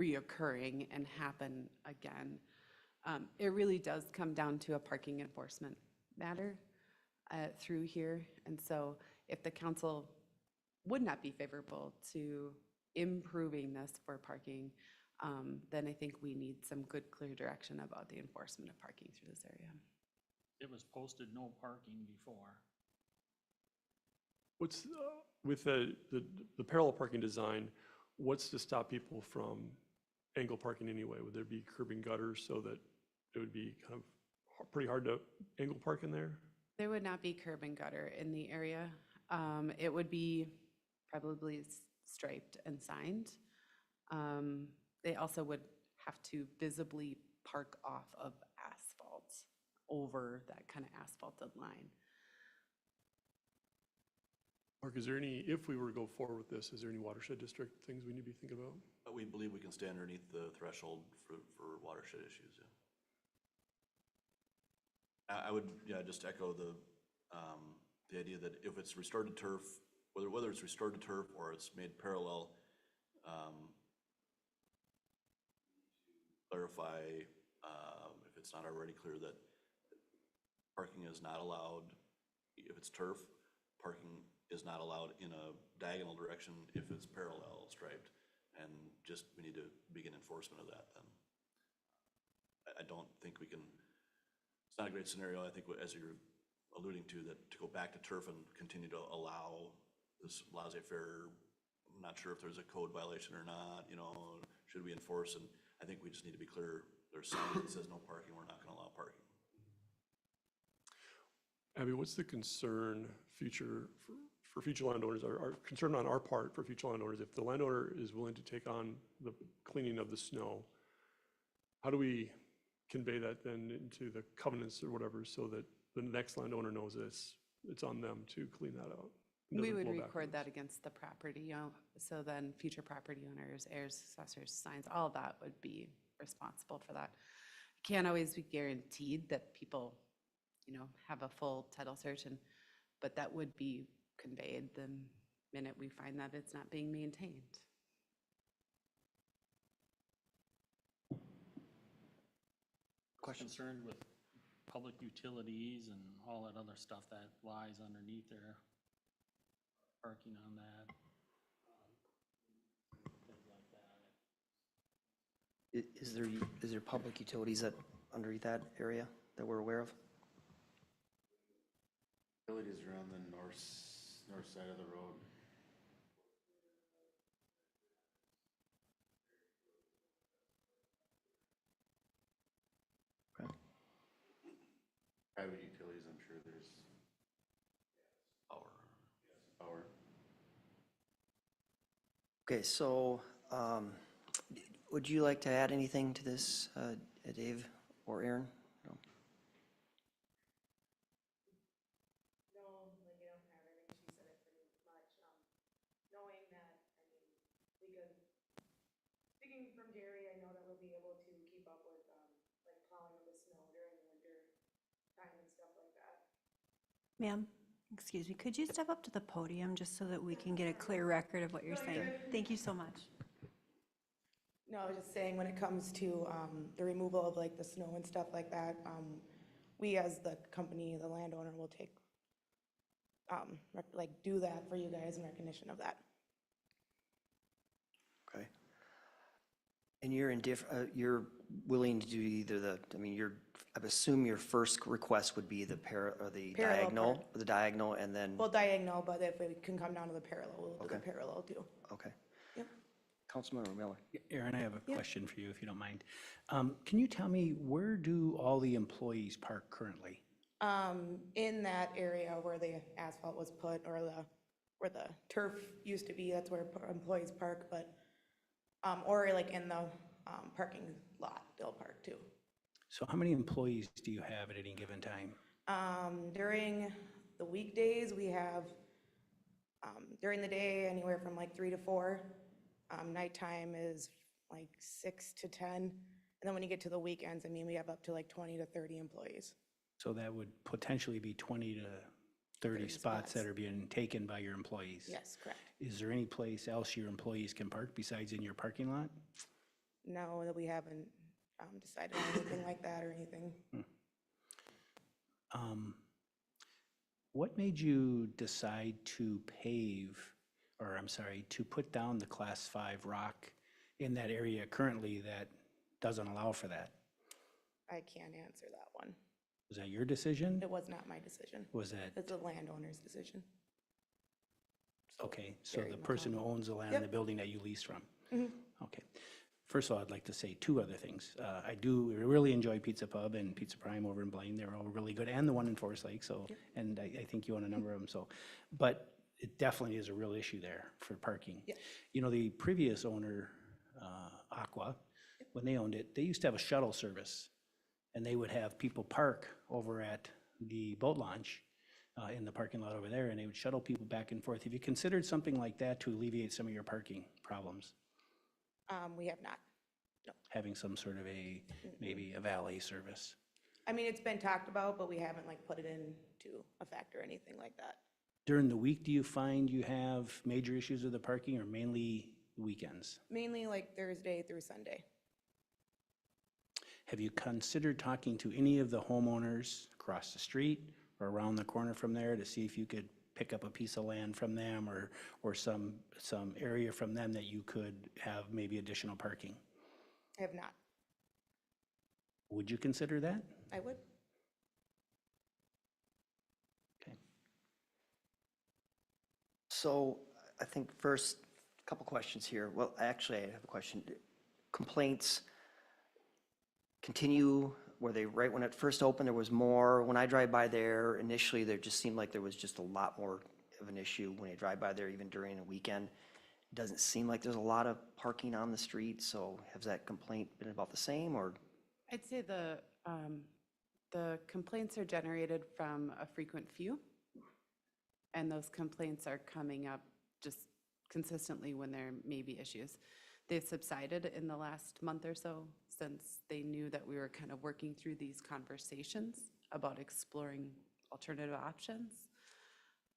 reoccurring and happen again. It really does come down to a parking enforcement matter through here. And so if the council would not be favorable to improving this for parking, then I think we need some good, clear direction about the enforcement of parking through this area. It was posted no parking before. What's, with the parallel parking design, what's to stop people from angle parking anyway? Would there be curb and gutters so that it would be kind of pretty hard to angle park in there? There would not be curb and gutter in the area. It would be probably striped and signed. They also would have to visibly park off of asphalt over that kind of asphalted line. Mark, is there any, if we were to go forward with this, is there any watershed district things we need to be thinking about? We believe we can stay underneath the threshold for watershed issues, yeah. I would, yeah, just echo the idea that if it's restored to turf, whether it's restored to turf or it's made parallel, clarify, if it's not already clear, that parking is not allowed, if it's turf, parking is not allowed in a diagonal direction if it's parallel striped. And just, we need to begin enforcement of that then. I don't think we can, it's not a great scenario, I think, as you're alluding to, that to go back to turf and continue to allow this laissez-faire. I'm not sure if there's a code violation or not, you know, should we enforce? And I think we just need to be clear, there's sign that says no parking, we're not gonna allow parking. Abby, what's the concern for future landowners, our concern on our part for future landowners, if the landowner is willing to take on the cleaning of the snow, how do we convey that then into the covenants or whatever, so that the next landowner knows it's on them to clean that out? It We doesn't would flow record that backwards. against the property, you know, so then future property owners, heirs, successors, signs, all of that would be responsible for that. Can't always be guaranteed that people, you know, have a full title search, but that would be conveyed the minute we find that it's not being maintained. Concerned with public utilities and all that other stuff that lies underneath there, parking on that, things like that. Is there public utilities that, underneath that area that we're aware of? Utilities are on the north side of the road. Okay. Private utilities, I'm sure there's power. Okay, so would you like to add anything to this, Dave or Aaron? No? No, like I don't have anything, she said it pretty much, knowing that, I mean, we could, speaking from Jerry, I know that we'll be able to keep up with, like plowing of the snow during the winter time and stuff like that. Ma'am, excuse me, could you step up to the podium just so that we can get a clear record of what you're saying? Thank you so much. No, I was just saying, when it comes to, the removal of like the snow and stuff like that, we as the company, the landowner, will take, like, do that for you guys in recognition of that. Okay. And you're willing to do either I assume your first request would be the Parallel diagonal, and then, Well, diagonal, but if it can come down to the parallel, we'll do the Okay. parallel too. okay. Yep. Councilmember Miller. Aaron, I have a question for you, if you don't mind. Can you tell me, where do all the employees park currently? In that area where the asphalt was put, or where the turf used to be, that's where employees park, but, or like in the parking lot, they'll park too. So how many employees do you have at any given time? During the weekdays, we have, during the day, anywhere from like 3 to 4. Nighttime is like 6 to 10. And then when you get to the weekends, I mean, we have up to like 20 to 30 employees. So that would potentially be 20 to 30 spots spots. that are being taken by your employees? Yes, correct. Is there any place else your employees can park besides in your parking lot? No, that we haven't decided on anything like that or anything. What made you decide to to put down the Class 5 rock in that area currently that doesn't allow for that? I can't answer that one. Was that your decision? It was not my decision. Was that, It's the landowner's decision. okay, so Gary the person who owns the land in the Yep. building that you lease from? Mhm. Okay. First of all, I'd like to say two other things. I do really enjoy Pizza Pub and Pizza Prime over in Blaine. They're all really good, and the one in Forest Lake, so, and I think you own a number of them, so. But it definitely is a real issue there for parking. Yep. You know, the previous owner, Aqua, when they owned it, they used to have a shuttle service. And they would have people park over at the boat launch in the parking lot over there, and they would shuttle people back and forth. Have you considered something like that to alleviate some of your parking problems? We have not. Having some sort of maybe a valet service? I mean, it's been talked about, but we haven't like put it into effect or anything like that. During the week, do you find you have major issues with the parking or mainly weekends? Mainly like Thursday through Sunday. Have you considered talking to any of the homeowners across the street or around the corner from there to see if you could pick up a piece of land from them or some area from them that you could have maybe additional parking? I have not. Would you consider that? I would. Okay. So I think first, a couple questions here. Well, actually, I have a question. Complaints continue, were they right when it first opened, there was more? When I drive by there, initially, there just seemed like there was just a lot more of an issue when you drive by there, even during a weekend. It doesn't seem like there's a lot of parking on the street, so has that complaint been about the same, or? I'd say the complaints are generated from a frequent few, and those complaints are coming up just consistently when there may be issues. They've subsided in the last month or so since they knew that we were kind of working through these conversations about exploring alternative options.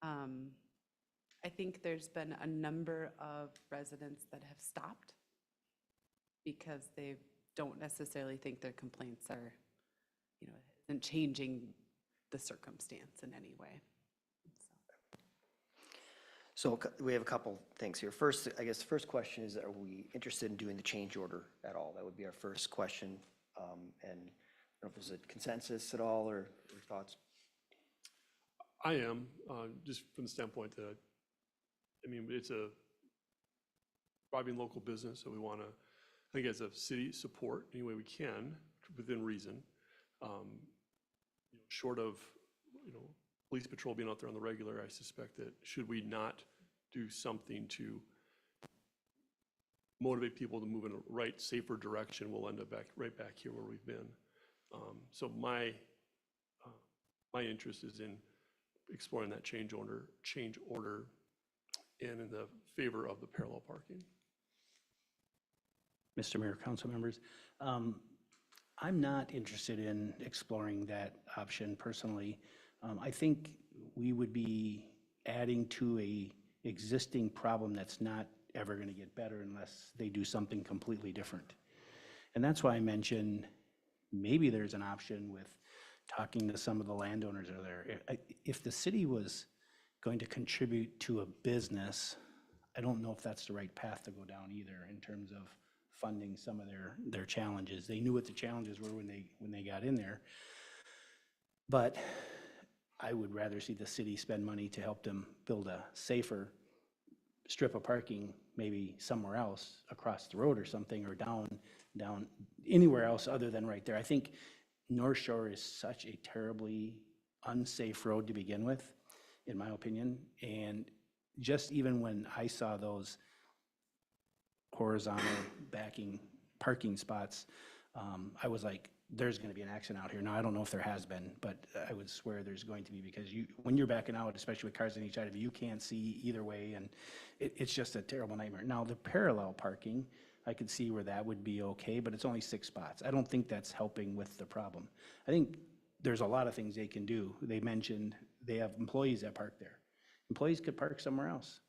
I think there's been a number of residents that have stopped because they don't necessarily think their complaints are, isn't changing the circumstance in any way. So we have a couple things here. First, I guess the first question is, are we interested in doing the change order at all? That would be our first question. And I don't know if there's a consensus at all or thoughts. I am, just from the standpoint that, I mean, it's a thriving local business, so we want to, I think as a city, support any way we can within reason. Short of, police patrol being out there on the regular, I suspect that should we not do something to motivate people to move in a right, safer direction, we'll end up right back here where we've been. So my interest is in exploring that change order and in the favor of the parallel parking. Mr. Mayor, council members, I'm not interested in exploring that option personally. I think we would be adding to a existing problem that's not ever going to get better unless they do something completely different. And that's why I mentioned maybe there's an option with talking to some of the landowners over there. If the city was going to contribute to a business, I don't know if that's the right path to go down either in terms of funding some of their challenges. They knew what the challenges were when they got in there. But I would rather see the city spend money to help them build a safer strip of parking, maybe somewhere else across the road or something, or down anywhere else other than right there. I think North Shore is such a terribly unsafe road to begin with, in my opinion. And just even when I saw those horizontal backing parking spots, I was like, there's going to be an accident out here. Now, I don't know if there has been, but I would swear there's going to be, because when you're backing out, especially with cars on each side of you, you can't see either way, and it's just a terrible nightmare. Now, the parallel parking, I could see where that would be okay, but it's only 6 spots. I don't think that's helping with the problem. I think there's a lot of things they can do. They mentioned they have employees that park there. Employees could park somewhere else.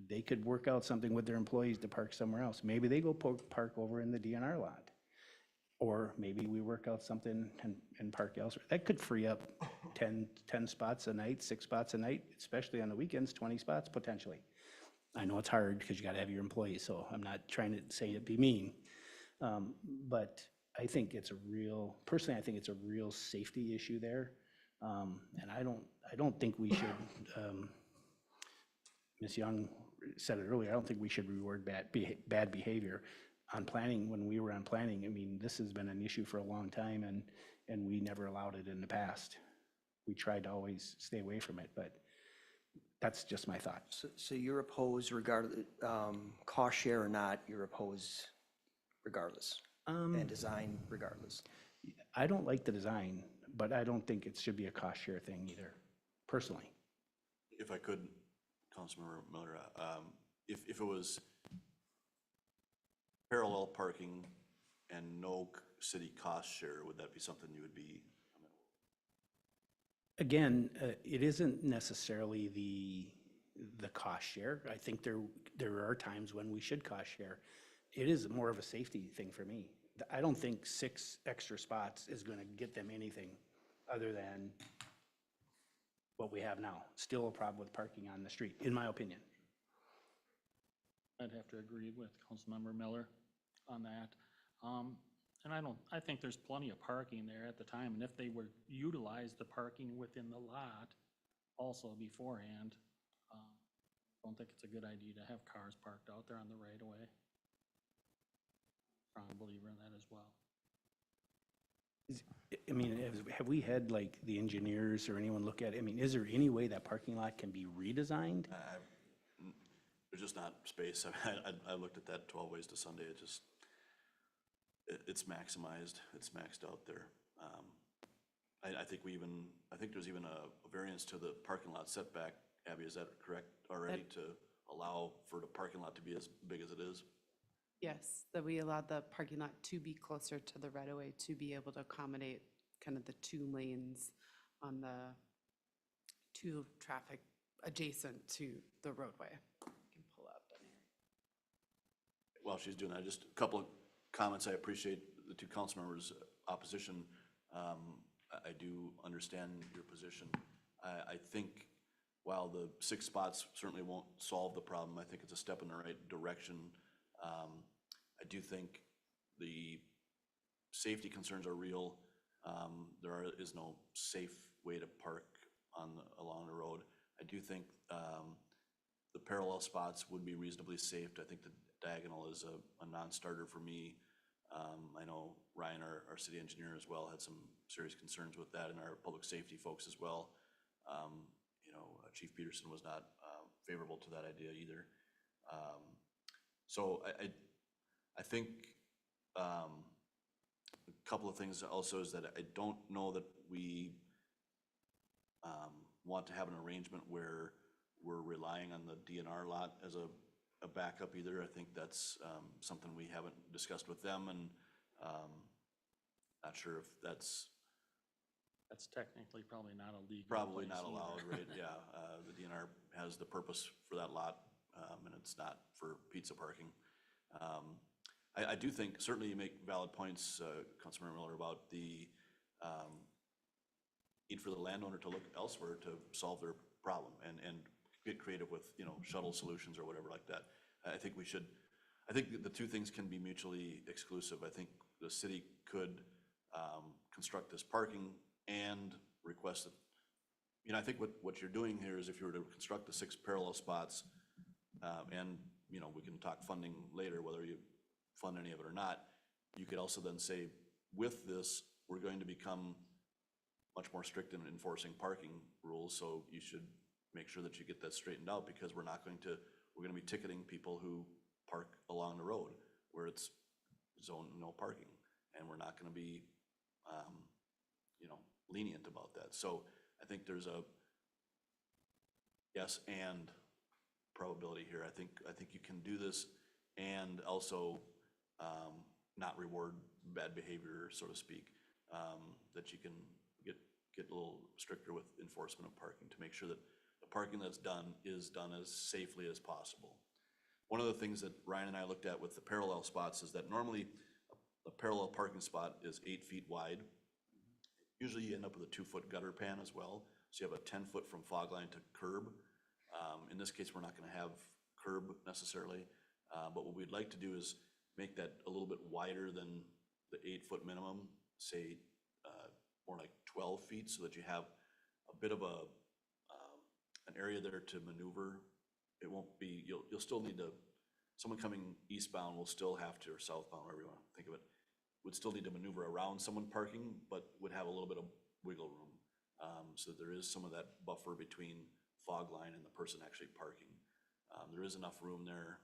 They could work out something with their employees to park somewhere else. Maybe they go park over in the DNR lot. Or maybe we work out something and park elsewhere. That could free up 10 spots a night, 6 spots a night, especially on the weekends, 20 spots potentially. I know it's hard because you got to have your employees, so I'm not trying to say it'd be mean. But I think personally, I think it's a real safety issue there. And I don't think we should, Ms. Young said it earlier, I don't think we should reward bad behavior. On planning, when we were on planning, I mean, this has been an issue for a long time, and we never allowed it in the past. We tried to always stay away from it, but that's just my thought. So you're opposed regardless, cost share or not, you're opposed regardless, and design regardless? I don't like the design, but I don't think it should be a cost share thing either, personally. If I could, Councilmember Miller, if it was parallel parking and no city cost share, would that be something you would be Again, it isn't necessarily the cost share. I think there are times when we should cost share. It is more of a safety thing for me. I don't think 6 extra spots is gonna get them anything other than what we have now. Still a problem with parking on the street, in my opinion. I'd have to agree with Councilmember Miller on that. And I think there's plenty of parking there at the time, and if they would utilize the parking within the lot also beforehand, I don't think it's a good idea to have cars parked out there on the right of way. Strong believer in that as well. I mean, have we had like the engineers or anyone look at it? I mean, is there any way that parking lot can be redesigned? There's just not space. I looked at that 12 Ways to Sunday. It's maximized. It's maxed out there. I think there's even a variance to the parking lot setback. Abby, is that correct already, to allow for the parking lot to be as big as it is? Yes, that we allowed the parking lot to be closer to the right-of-way to be able to accommodate kind of the 2 lanes on the 2 traffic adjacent to the roadway. You can pull up down here. While she's doing that, just a couple of comments. I appreciate the 2 council members' opposition. I do understand your position. I think while the 6 spots certainly won't solve the problem, I think it's a step in the right direction. I do think the safety concerns are real. There is no safe way to park along the road. I do think the parallel spots would be reasonably safe. I think the diagonal is a non-starter for me. I know Ryan, our city engineer as well, had some serious concerns with that, and our public safety folks as well. Chief Peterson was not favorable to that idea either. So I think a couple of things also is that I don't know that we want to have an arrangement where we're relying on the DNR lot as a backup either. I think that's something we haven't discussed with them, and not sure if that's technically probably not a legal probably place not either. allowed, right? Yeah, the DNR has the purpose for that lot, and it's not for pizza parking. I do think certainly you make valid points, Councilmember Miller, about the need for the landowner to look elsewhere to solve their problem and get creative with, shuttle solutions or whatever like that. I think the 2 things can be mutually exclusive. I think the city could construct this parking and request it. I think what you're doing here is if you were to construct the 6 parallel spots, and, we can talk funding later, whether you fund any of it or not, you could also then say, with this, we're going to become much more strict in enforcing parking rules, so you should make sure that you get that straightened out, because we're going to be ticketing people who park along the road where it's zone no parking, and we're not going to be lenient about that. So I think there's a yes and probability here. I think you can do this and also not reward bad behavior, so to speak. That you can get a little stricter with enforcement of parking to make sure that the parking that's done is done as safely as possible. One of the things that Ryan and I looked at with the parallel spots is that normally a parallel parking spot is 8 feet wide. Usually you end up with a 2-foot gutter pan as well, so you have a 10-foot from fog line to curb. In this case, we're not going to have curb necessarily, but what we'd like to do is make that a little bit wider than the 8-foot minimum, say more like 12 feet, so that you have a bit of an area there to maneuver. It won't be, you'll still need to, someone coming eastbound will still have to, or southbound, whatever you want to think of it, would still need to maneuver around someone parking, but would have a little bit of wiggle room. So there is some of that buffer between fog line and the person actually parking. There is enough room there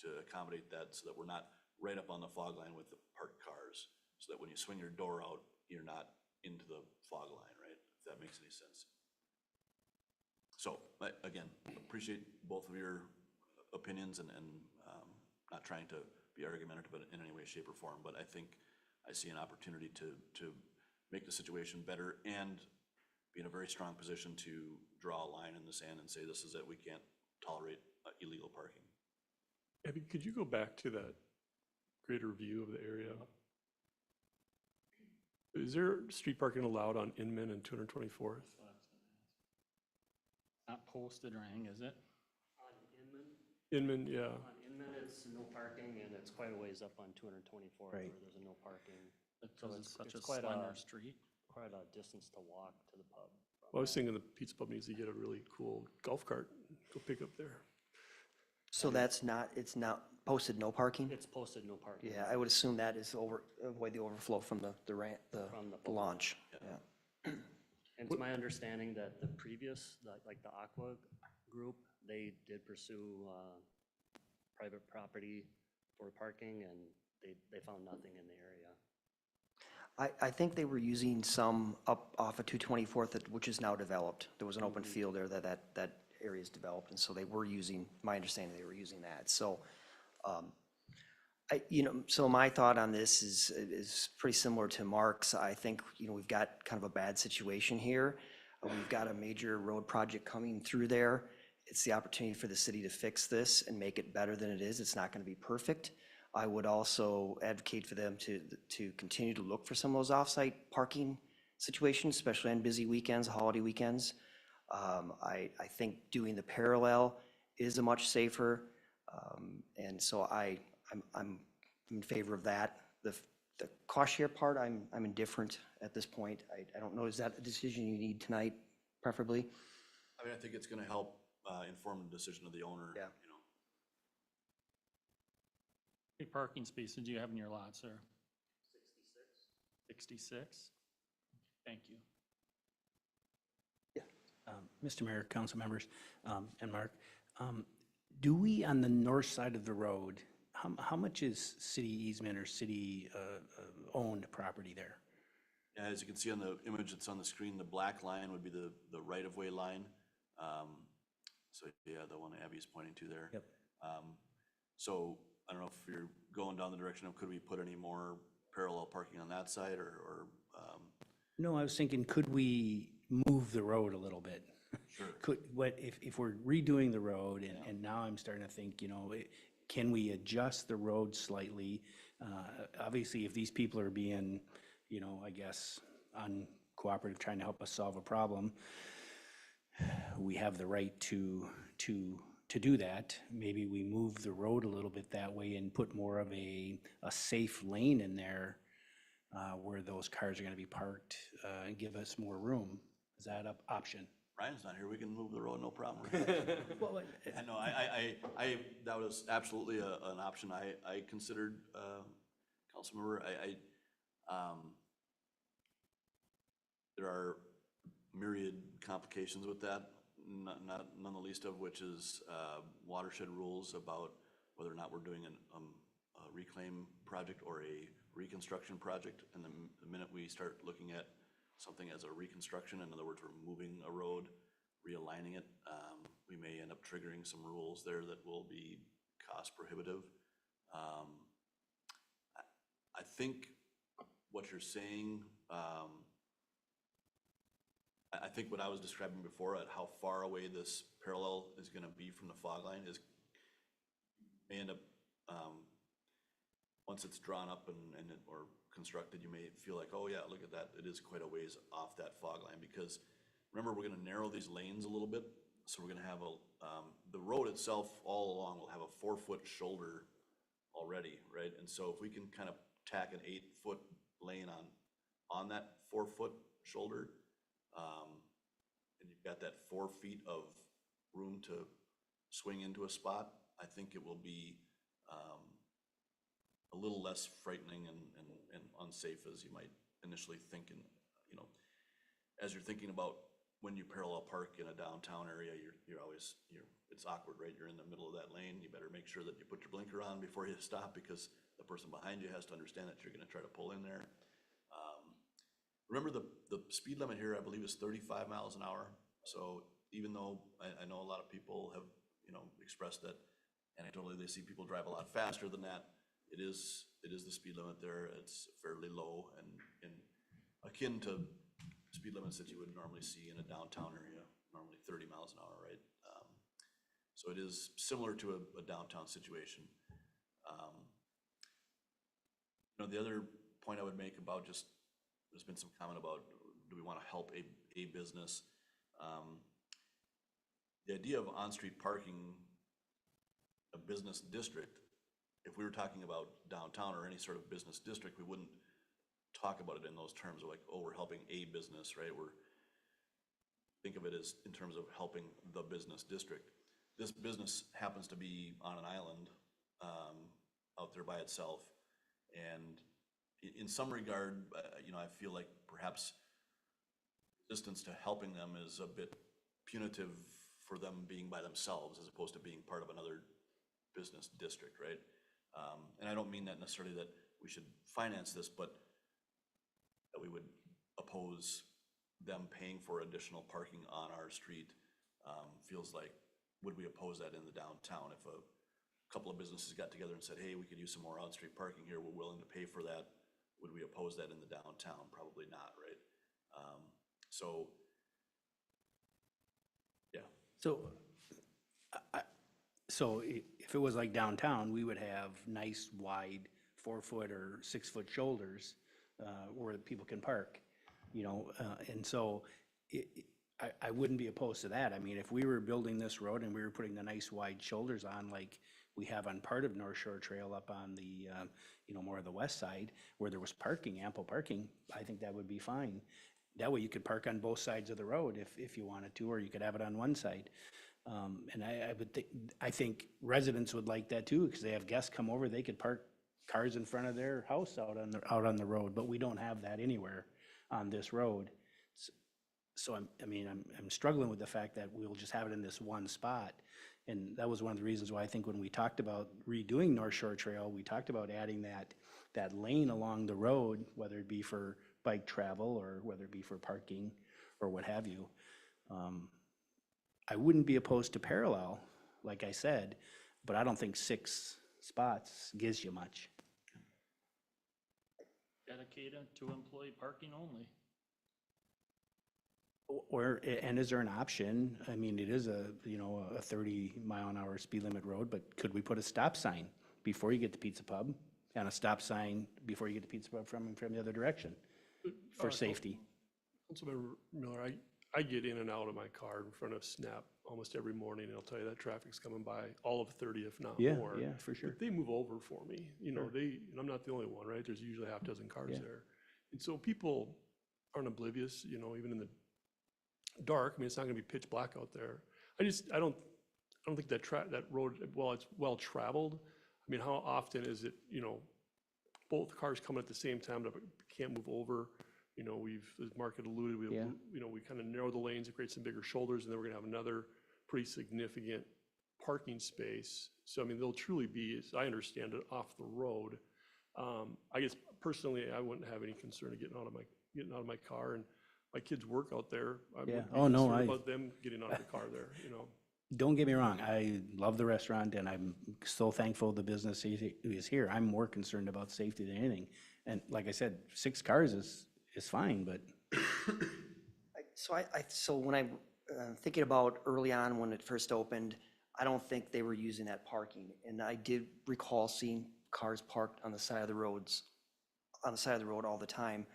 to accommodate that, so that we're not right up on the fog line with the parked cars, so that when you swing your door out, you're not into the fog line, right? If that makes any sense. So, again, appreciate both of your opinions and not trying to be argumentative in any way, shape, or form, but I think I see an opportunity to make the situation better and be in a very strong position to draw a line in the sand and say, this is it, we can't tolerate illegal parking. Abby, could you go back to that greater view of the area? Is there street parking allowed on Inman and 224th? Not posted or anything, is it? On Inman, Inman, yeah. on Inman, it's no parking, and it's quite a ways up on 224 Right. where there's a no parking. Because it's such a it's quite slender street. Quite a distance to walk to the pub. Well, I was thinking the pizza pub needs to get a really cool golf cart, go pick up there. So that's not, it's not posted no parking? It's posted no parking. Yeah, I would assume that is avoid the overflow from the ramp, From the the launch. Yeah. And it's my understanding that the previous, like the Aqua group, they did pursue private property for parking, and they found nothing in the area. I think they were using some up off of 224th, which is now developed. There was an open field there that area is developed, and so they were using, my understanding, they were using that. So, so my thought on this is pretty similar to Mark's. I think, we've got kind of a bad situation here. We've got a major road project coming through there. It's the opportunity for the city to fix this and make it better than it is. It's not going to be perfect. I would also advocate for them to continue to look for some of those off-site parking situations, especially on busy weekends, holiday weekends. I think doing the parallel is a much safer, and so I'm in favor of that. The cost share part, I'm indifferent at this point. I don't know, is that a decision you need tonight, preferably? I mean, I think it's gonna help inform the decision of the owner. Yeah. You know. How many parking spaces do you have in your lot, sir? 66. 66? Thank you. Mr. Mayor, council members, and Mark, do we, on the north side of the road, how much is city easement or city owned property there? Yeah, as you can see on the image that's on the screen, the black line would be the right-of-way line. So, yeah, the one Abby's pointing to there. Yep. So I don't know if you're going down the direction of, could we put any more parallel parking on that side, or No, I was thinking, could we move the road a little bit? Sure. If we're redoing the road, and now I'm starting to think, can we adjust the road slightly? Obviously, if these people are being, I guess, uncooperative, trying to help us solve a problem, we have the right to do that. Maybe we move the road a little bit that way and put more of a safe lane in there where those cars are gonna be parked and give us more room. Is that an option? Ryan's not here, we can move the road, no problem. Well, I know, that was absolutely an option I considered, Councilmember. There are myriad complications with that, none the least of which is watershed rules about whether or not we're doing a reclaim project or a reconstruction project. And the minute we start looking at something as a reconstruction, in other words, we're moving a road, realigning it, we may end up triggering some rules there that will be cost prohibitive. I think what you're saying, I think what I was describing before at how far away this parallel is gonna be from the fog line is, may end up, once it's drawn up or constructed, you may feel like, oh yeah, look at that, it is quite a ways off that fog line, because remember, we're gonna narrow these lanes a little bit, so we're gonna have the road itself all along will have a 4-foot shoulder already, right? And so if we can kind of tack an 8-foot lane on that 4-foot shoulder, and you've got that 4 feet of room to swing into a spot, I think it will be a little less frightening and unsafe as you might initially think. And, as you're thinking about when you parallel park in a downtown area, it's awkward, right? You're in the middle of that lane. You better make sure that you put your blinker on before you stop, because the person behind you has to understand that you're gonna try to pull in there. Remember, the speed limit here, I believe, is 35 miles an hour. So even though I know a lot of people have, expressed that anecdotally they see people drive a lot faster than that, it is the speed limit there. It's fairly low and akin to speed limits that you would normally see in a downtown area, normally 30 miles an hour, right? So it is similar to a downtown situation. You know, the other point I would make about just, there's been some comment about, do we want to help a business? The idea of on-street parking, a business district, if we were talking about downtown or any sort of business district, we wouldn't talk about it in those terms of like, oh, we're helping a business, right? Think of it as in terms of helping the business district. This business happens to be on an island out there by itself. And in some regard, you know, I feel like perhaps resistance to helping them is a bit punitive for them being by themselves as opposed to being part of another business district, right? And I don't mean that necessarily that we should finance this, but that we would oppose them paying for additional parking on our street. Feels like, would we oppose that in the downtown? If a couple of businesses got together and said, hey, we could use some more on-street parking here, we're willing to pay for that, would we oppose that in the downtown? Probably not, right? So, yeah. So if it was like downtown, we would have nice wide 4-foot or 6-foot shoulders where people can park, you know, and so I wouldn't be opposed to that. I mean, if we were building this road and we were putting the nice wide shoulders on like we have on part of North Shore Trail up on the, you know, more of the west side where there was parking, ample parking, I think that would be fine. That way you could park on both sides of the road if you wanted to, or you could have it on one side. And I think residents would like that too, because they have guests come over, they could park cars in front of their house out on the road, but we don't have that anywhere on this road. So I'm struggling with the fact that we'll just have it in this one spot. And that was one of the reasons why I think when we talked about redoing North Shore Trail, we talked about adding that lane along the road, whether it be for bike travel or whether it be for parking or what have you. I wouldn't be opposed to parallel, like I said, but I don't think 6 spots gives you much. Dedicated to employee parking only. And is there an option? I mean, it is a 30-mile-an-hour speed limit road, but could we put a stop sign before you get to Pizza Pub and a stop sign before you get to Pizza Pub from the other direction for safety? Councilmember Miller, I get in and out of my car in front of Snap almost every morning, and I'll tell you that traffic's coming by all of 30, if not more. Yeah, for sure. But they move over for me, you know, and I'm not the only one, right? There's usually a half dozen cars there. And so people aren't oblivious, you know, even in the dark. I mean, it's not gonna be pitch black out there. I don't think that road, while it's well traveled, I mean, how often is it, you know, both cars coming at the same time that can't move over? You know, as Mark had alluded, we kind of narrow the lanes, it creates some bigger shoulders, and then we're gonna have another pretty significant parking space. So, I mean, they'll truly be, as I understand it, off the road. I guess personally, I wouldn't have any concern of getting out of my car, and my kids work out there. I would be concerned about them getting out of the car there, you know. Don't get me wrong, I love the restaurant and I'm so thankful the business is here. I'm more concerned about safety than anything. And like I said, 6 cars is fine, but. So when I'm thinking about early on when it first opened, I don't think they were using that parking. And I did recall seeing cars parked on the side of the road all the time.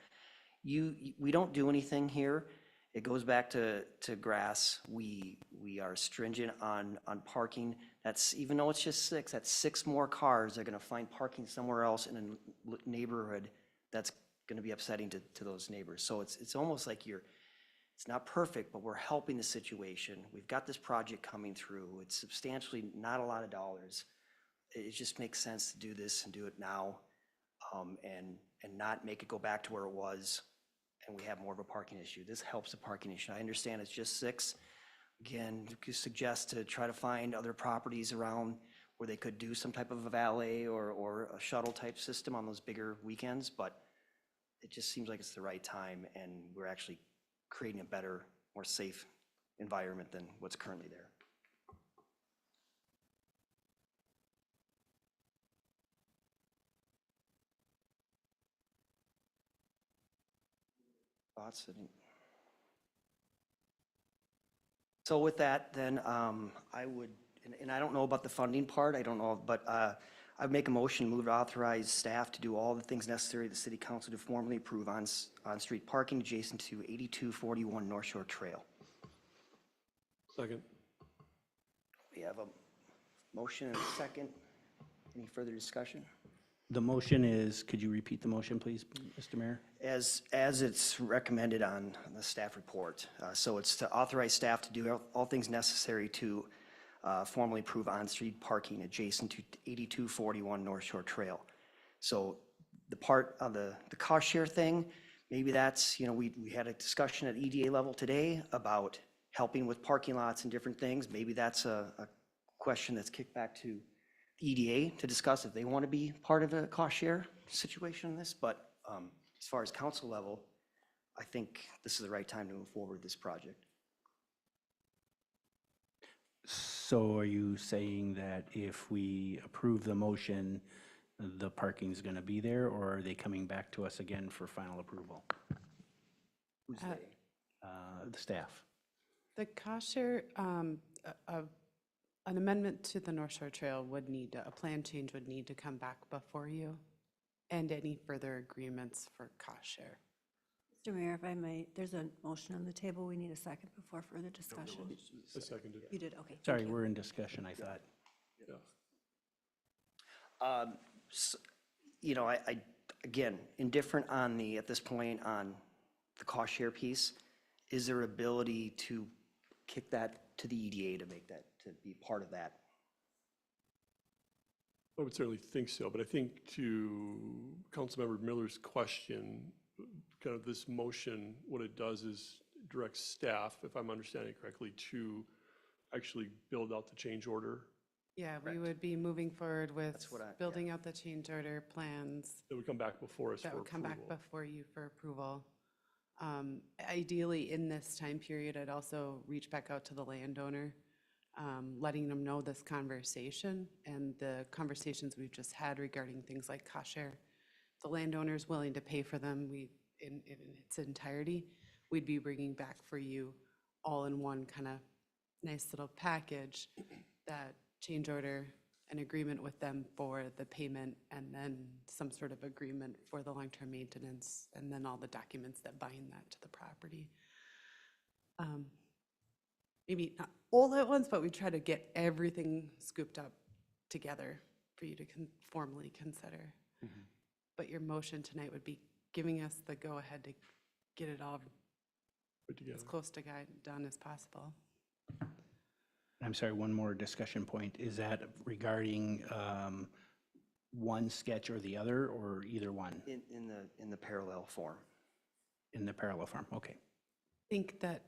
We don't do anything here. It goes back to grass. We are stringent on parking. That's, even though it's just 6, that's 6 more cars that are gonna find parking somewhere else in a neighborhood that's gonna be upsetting to those neighbors. So it's almost like it's not perfect, but we're helping the situation. We've got this project coming through. It's substantially not a lot of dollars. It just makes sense to do this and do it now, and not make it go back to where it was and we have more of a parking issue. This helps the parking issue. I understand it's just 6. Again, you could suggest to try to find other properties around where they could do some type of a valet or a shuttle type system on those bigger weekends, but it just seems like it's the right time and we're actually creating a better, more safe environment than what's currently there. Thoughts? So with that, then I would, and I don't know about the funding part, I don't know, but I'd make a motion, move to authorize staff to do all the things necessary, the city council to formally approve on-street parking adjacent to 8241 North Shore Trail. Second. We have a motion and a second. Any further discussion? The motion is, could you repeat the motion, please, Mr. Mayor? As it's recommended on the staff report. So it's to authorize staff to do all things necessary to formally approve on-street parking adjacent to 8241 North Shore Trail. So the part of the cost share thing, maybe that's, we had a discussion at EDA level today about helping with parking lots and different things. Maybe that's a question that's kicked back to EDA to discuss if they want to be part of a cost share situation in this, but as far as council level, I think this is the right time to move forward with this project. So are you saying that if we approve the motion, the parking's going to be there, or are they coming back to us again for final approval? Who's they? The staff. The cost share, an amendment to the North Shore Trail would need, a plan change would need to come back before you, and any further agreements for cost share. Mr. Mayor, if I might, there's a motion on the table. We need a second before further discussion. I seconded. You did, okay. Sorry, thank you. we're in discussion, I thought. Yeah. I again, indifferent on at this point on the cost share piece, is there ability to kick that to the EDA to make that, to be part of that? I would certainly think so, but I think to Councilmember Miller's question, kind of this motion, what it does is direct staff, if I'm understanding correctly, to actually build out the change order. Yeah, we Correct. would be moving forward with That's what building out the change order plans. That would come back before us for That would come back approval. before you for approval. Ideally, in this time period, I'd also reach back out to the landowner, letting them know this conversation and the conversations we've just had regarding things like cost share. If the landowner's willing to pay for them, in its entirety, we'd be bringing back for you all in one kind of nice little package, that change order, an agreement with them for the payment, and then some sort of agreement for the long-term maintenance, and then all the documents that bind that to the property. Maybe not all at once, but we try to get everything scooped up together for you to formally consider. But your motion tonight would be giving us the go-ahead to get it all Put together. as close to done as possible. I'm sorry, one more discussion point. Is that regarding one sketch or the other, or either one In the parallel form. in the parallel form? Okay. I think that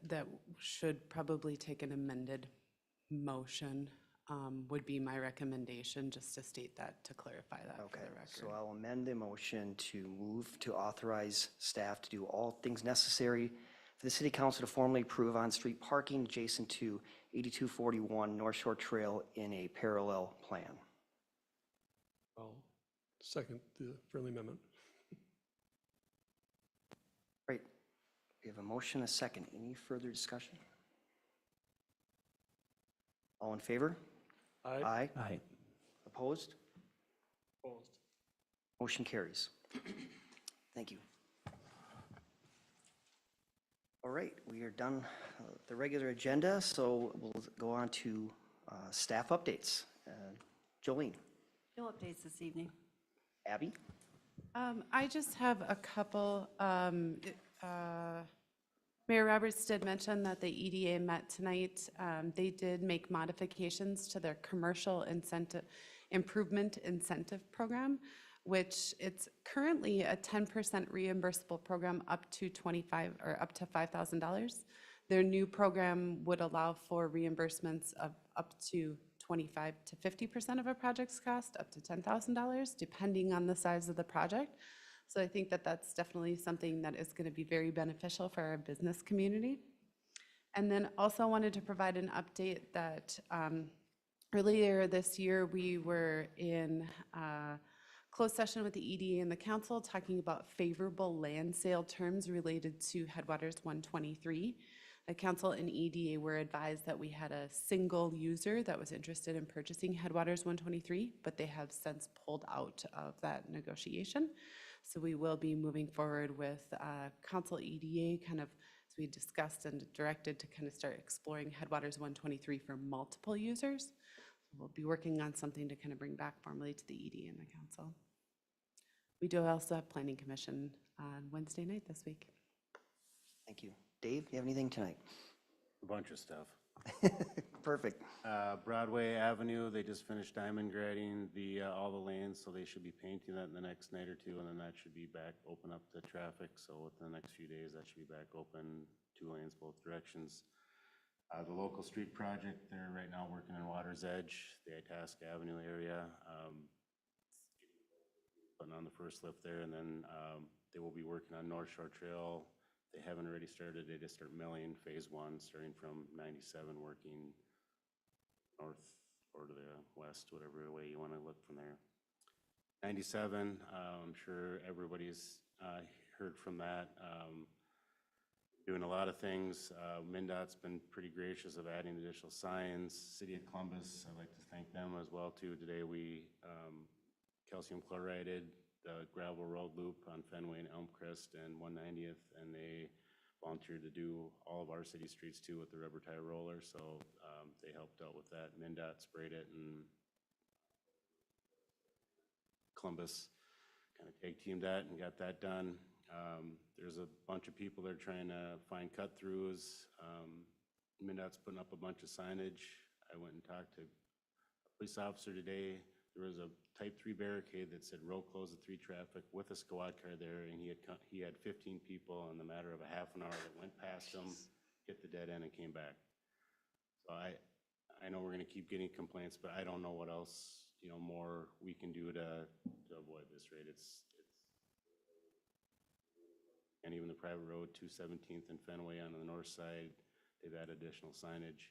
should probably take an amended motion, would be my recommendation, just to state that, to clarify that for Okay, the so record. I'll amend the motion to move to authorize staff to do all things necessary for the city council to formally approve on-street parking adjacent to 8241 North Shore Trail in a parallel plan. I'll second the friendly amendment. Great. We have a motion, a second. Any further discussion? All in favor? Aye. Aye. Opposed? Opposed. Motion carries. Thank you. All right, we are done the regular agenda, so we'll go on to staff updates. Jolene, No updates this evening. Abby? I just have a couple. Mayor Roberts did mention that the EDA met tonight. They did make modifications to their commercial improvement incentive program, which it's currently a 10% reimbursable program up to $5,000. Their new program would allow for reimbursements of up to 25 to 50% of a project's cost, up to $10,000, depending on the size of the project. So I think that that's definitely something that is going to be very beneficial for our business community. And then also wanted to provide an update that earlier this year, we were in closed session with the EDA and the council talking about favorable land sale terms related to Headwaters 123. Council and EDA were advised that we had a single user that was interested in purchasing Headwaters 123, but they have since pulled out of that negotiation. So we will be moving forward with Council EDA, kind of, as we discussed and directed to kind of start exploring Headwaters 123 for multiple users. We'll be working on something to kind of bring back formally to the EDA and the council. We do also have Planning Commission on Wednesday night this week. Thank you. Dave, you have anything tonight? A bunch of stuff. Perfect. Broadway Avenue, they just finished diamond grading all the lanes, so they should be painting that in the next night or two, and then that should be back, open up the traffic. So within the next few days, that should be back open, 2 lanes both directions. The local street project, they're right now working in Water's Edge, the Itasca Avenue area. Putting on the first lift there, and then they will be working on North Shore Trail. They haven't already started, they just start milling phase 1, starting from 97, working north or to the west, whatever way you want to look from there. 97, I'm sure everybody's heard from that. Doing a lot of things. MnDOT's been pretty gracious of adding additional signs. City of Columbus, I'd like to thank them as well too. Today we calcium chlorided the gravel road loop on Fenway and Elmcrest and 190th, and they volunteered to do all of our city streets too with the rubber tire roller, so they helped out with that. MnDOT sprayed it, and Columbus kind of tag teamed that and got that done. There's a bunch of people that are trying to find cut-throughs. MnDOT's putting up a bunch of signage. I went and talked to a police officer today. There was a type 3 barricade that said road closed at 3 traffic with a squad car there, and he had 15 people in the matter of a half an hour that went past him, hit the dead end and came back. So I know we're gonna keep getting complaints, but I don't know what else, more we can do to avoid this, right? And even the private road, 217th and Fenway on the north side, they've added additional signage.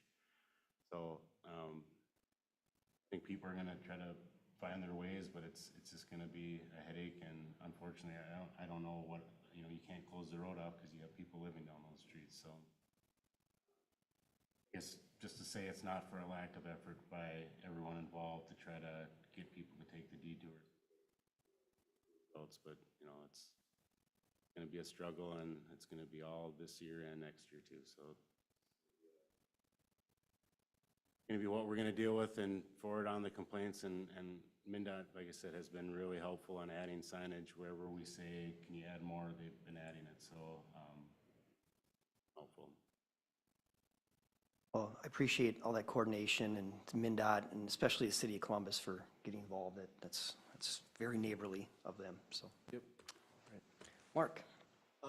So I think people are gonna try to find their ways, but it's just gonna be a headache, and unfortunately, I don't know what, you can't close the road off because you have people living down those streets, so. I guess just to say it's not for a lack of effort by everyone involved to try to get people to take the detours. But, it's gonna be a struggle, and it's gonna be all this year and next year too, so. Gonna be what we're gonna deal with and forward on the complaints, and MnDOT, like I said, has been really helpful on adding signage wherever we say, can you add more? They've been adding it, so helpful. Well, I appreciate all that coordination, and to MnDOT, and especially the City of Columbus for getting involved. That's very neighborly of them, so. Yep. Right. Mark?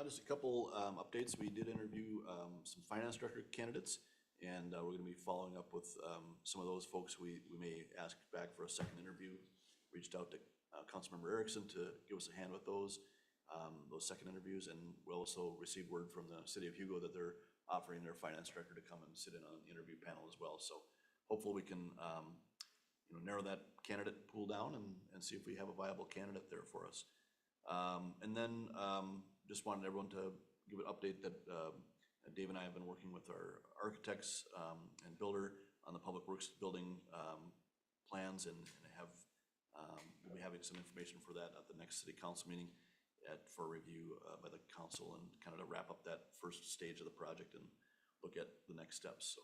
Just a couple updates. We did interview some finance director candidates, and we're going to be following up with some of those folks we may ask back for a second interview. Reached out to Councilmember Erickson to give us a hand with those second interviews, and we'll also receive word from the City of Hugo that they're offering their finance director to come and sit in on an interview panel as well. So hopefully we can narrow that candidate pool down and see if we have a viable candidate there for us. And then just wanted everyone to give an update that Dave and I have been working with our architects and builder on the Public Works building plans, and we'll be having some information for that at the next City Council meeting for review by the council, and kind of to wrap up that first stage of the project and look at the next steps. So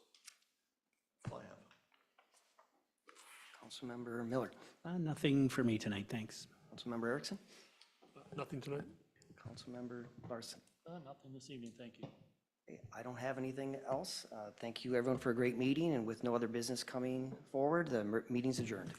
that's all I have. Councilmember Miller? Nothing for me tonight, thanks. Councilmember Erickson? Nothing tonight. Councilmember Larson? Nothing this evening, thank you. Okay, I don't have anything else. Thank you, everyone, for a great meeting, and with no other business coming forward, the meeting's adjourned.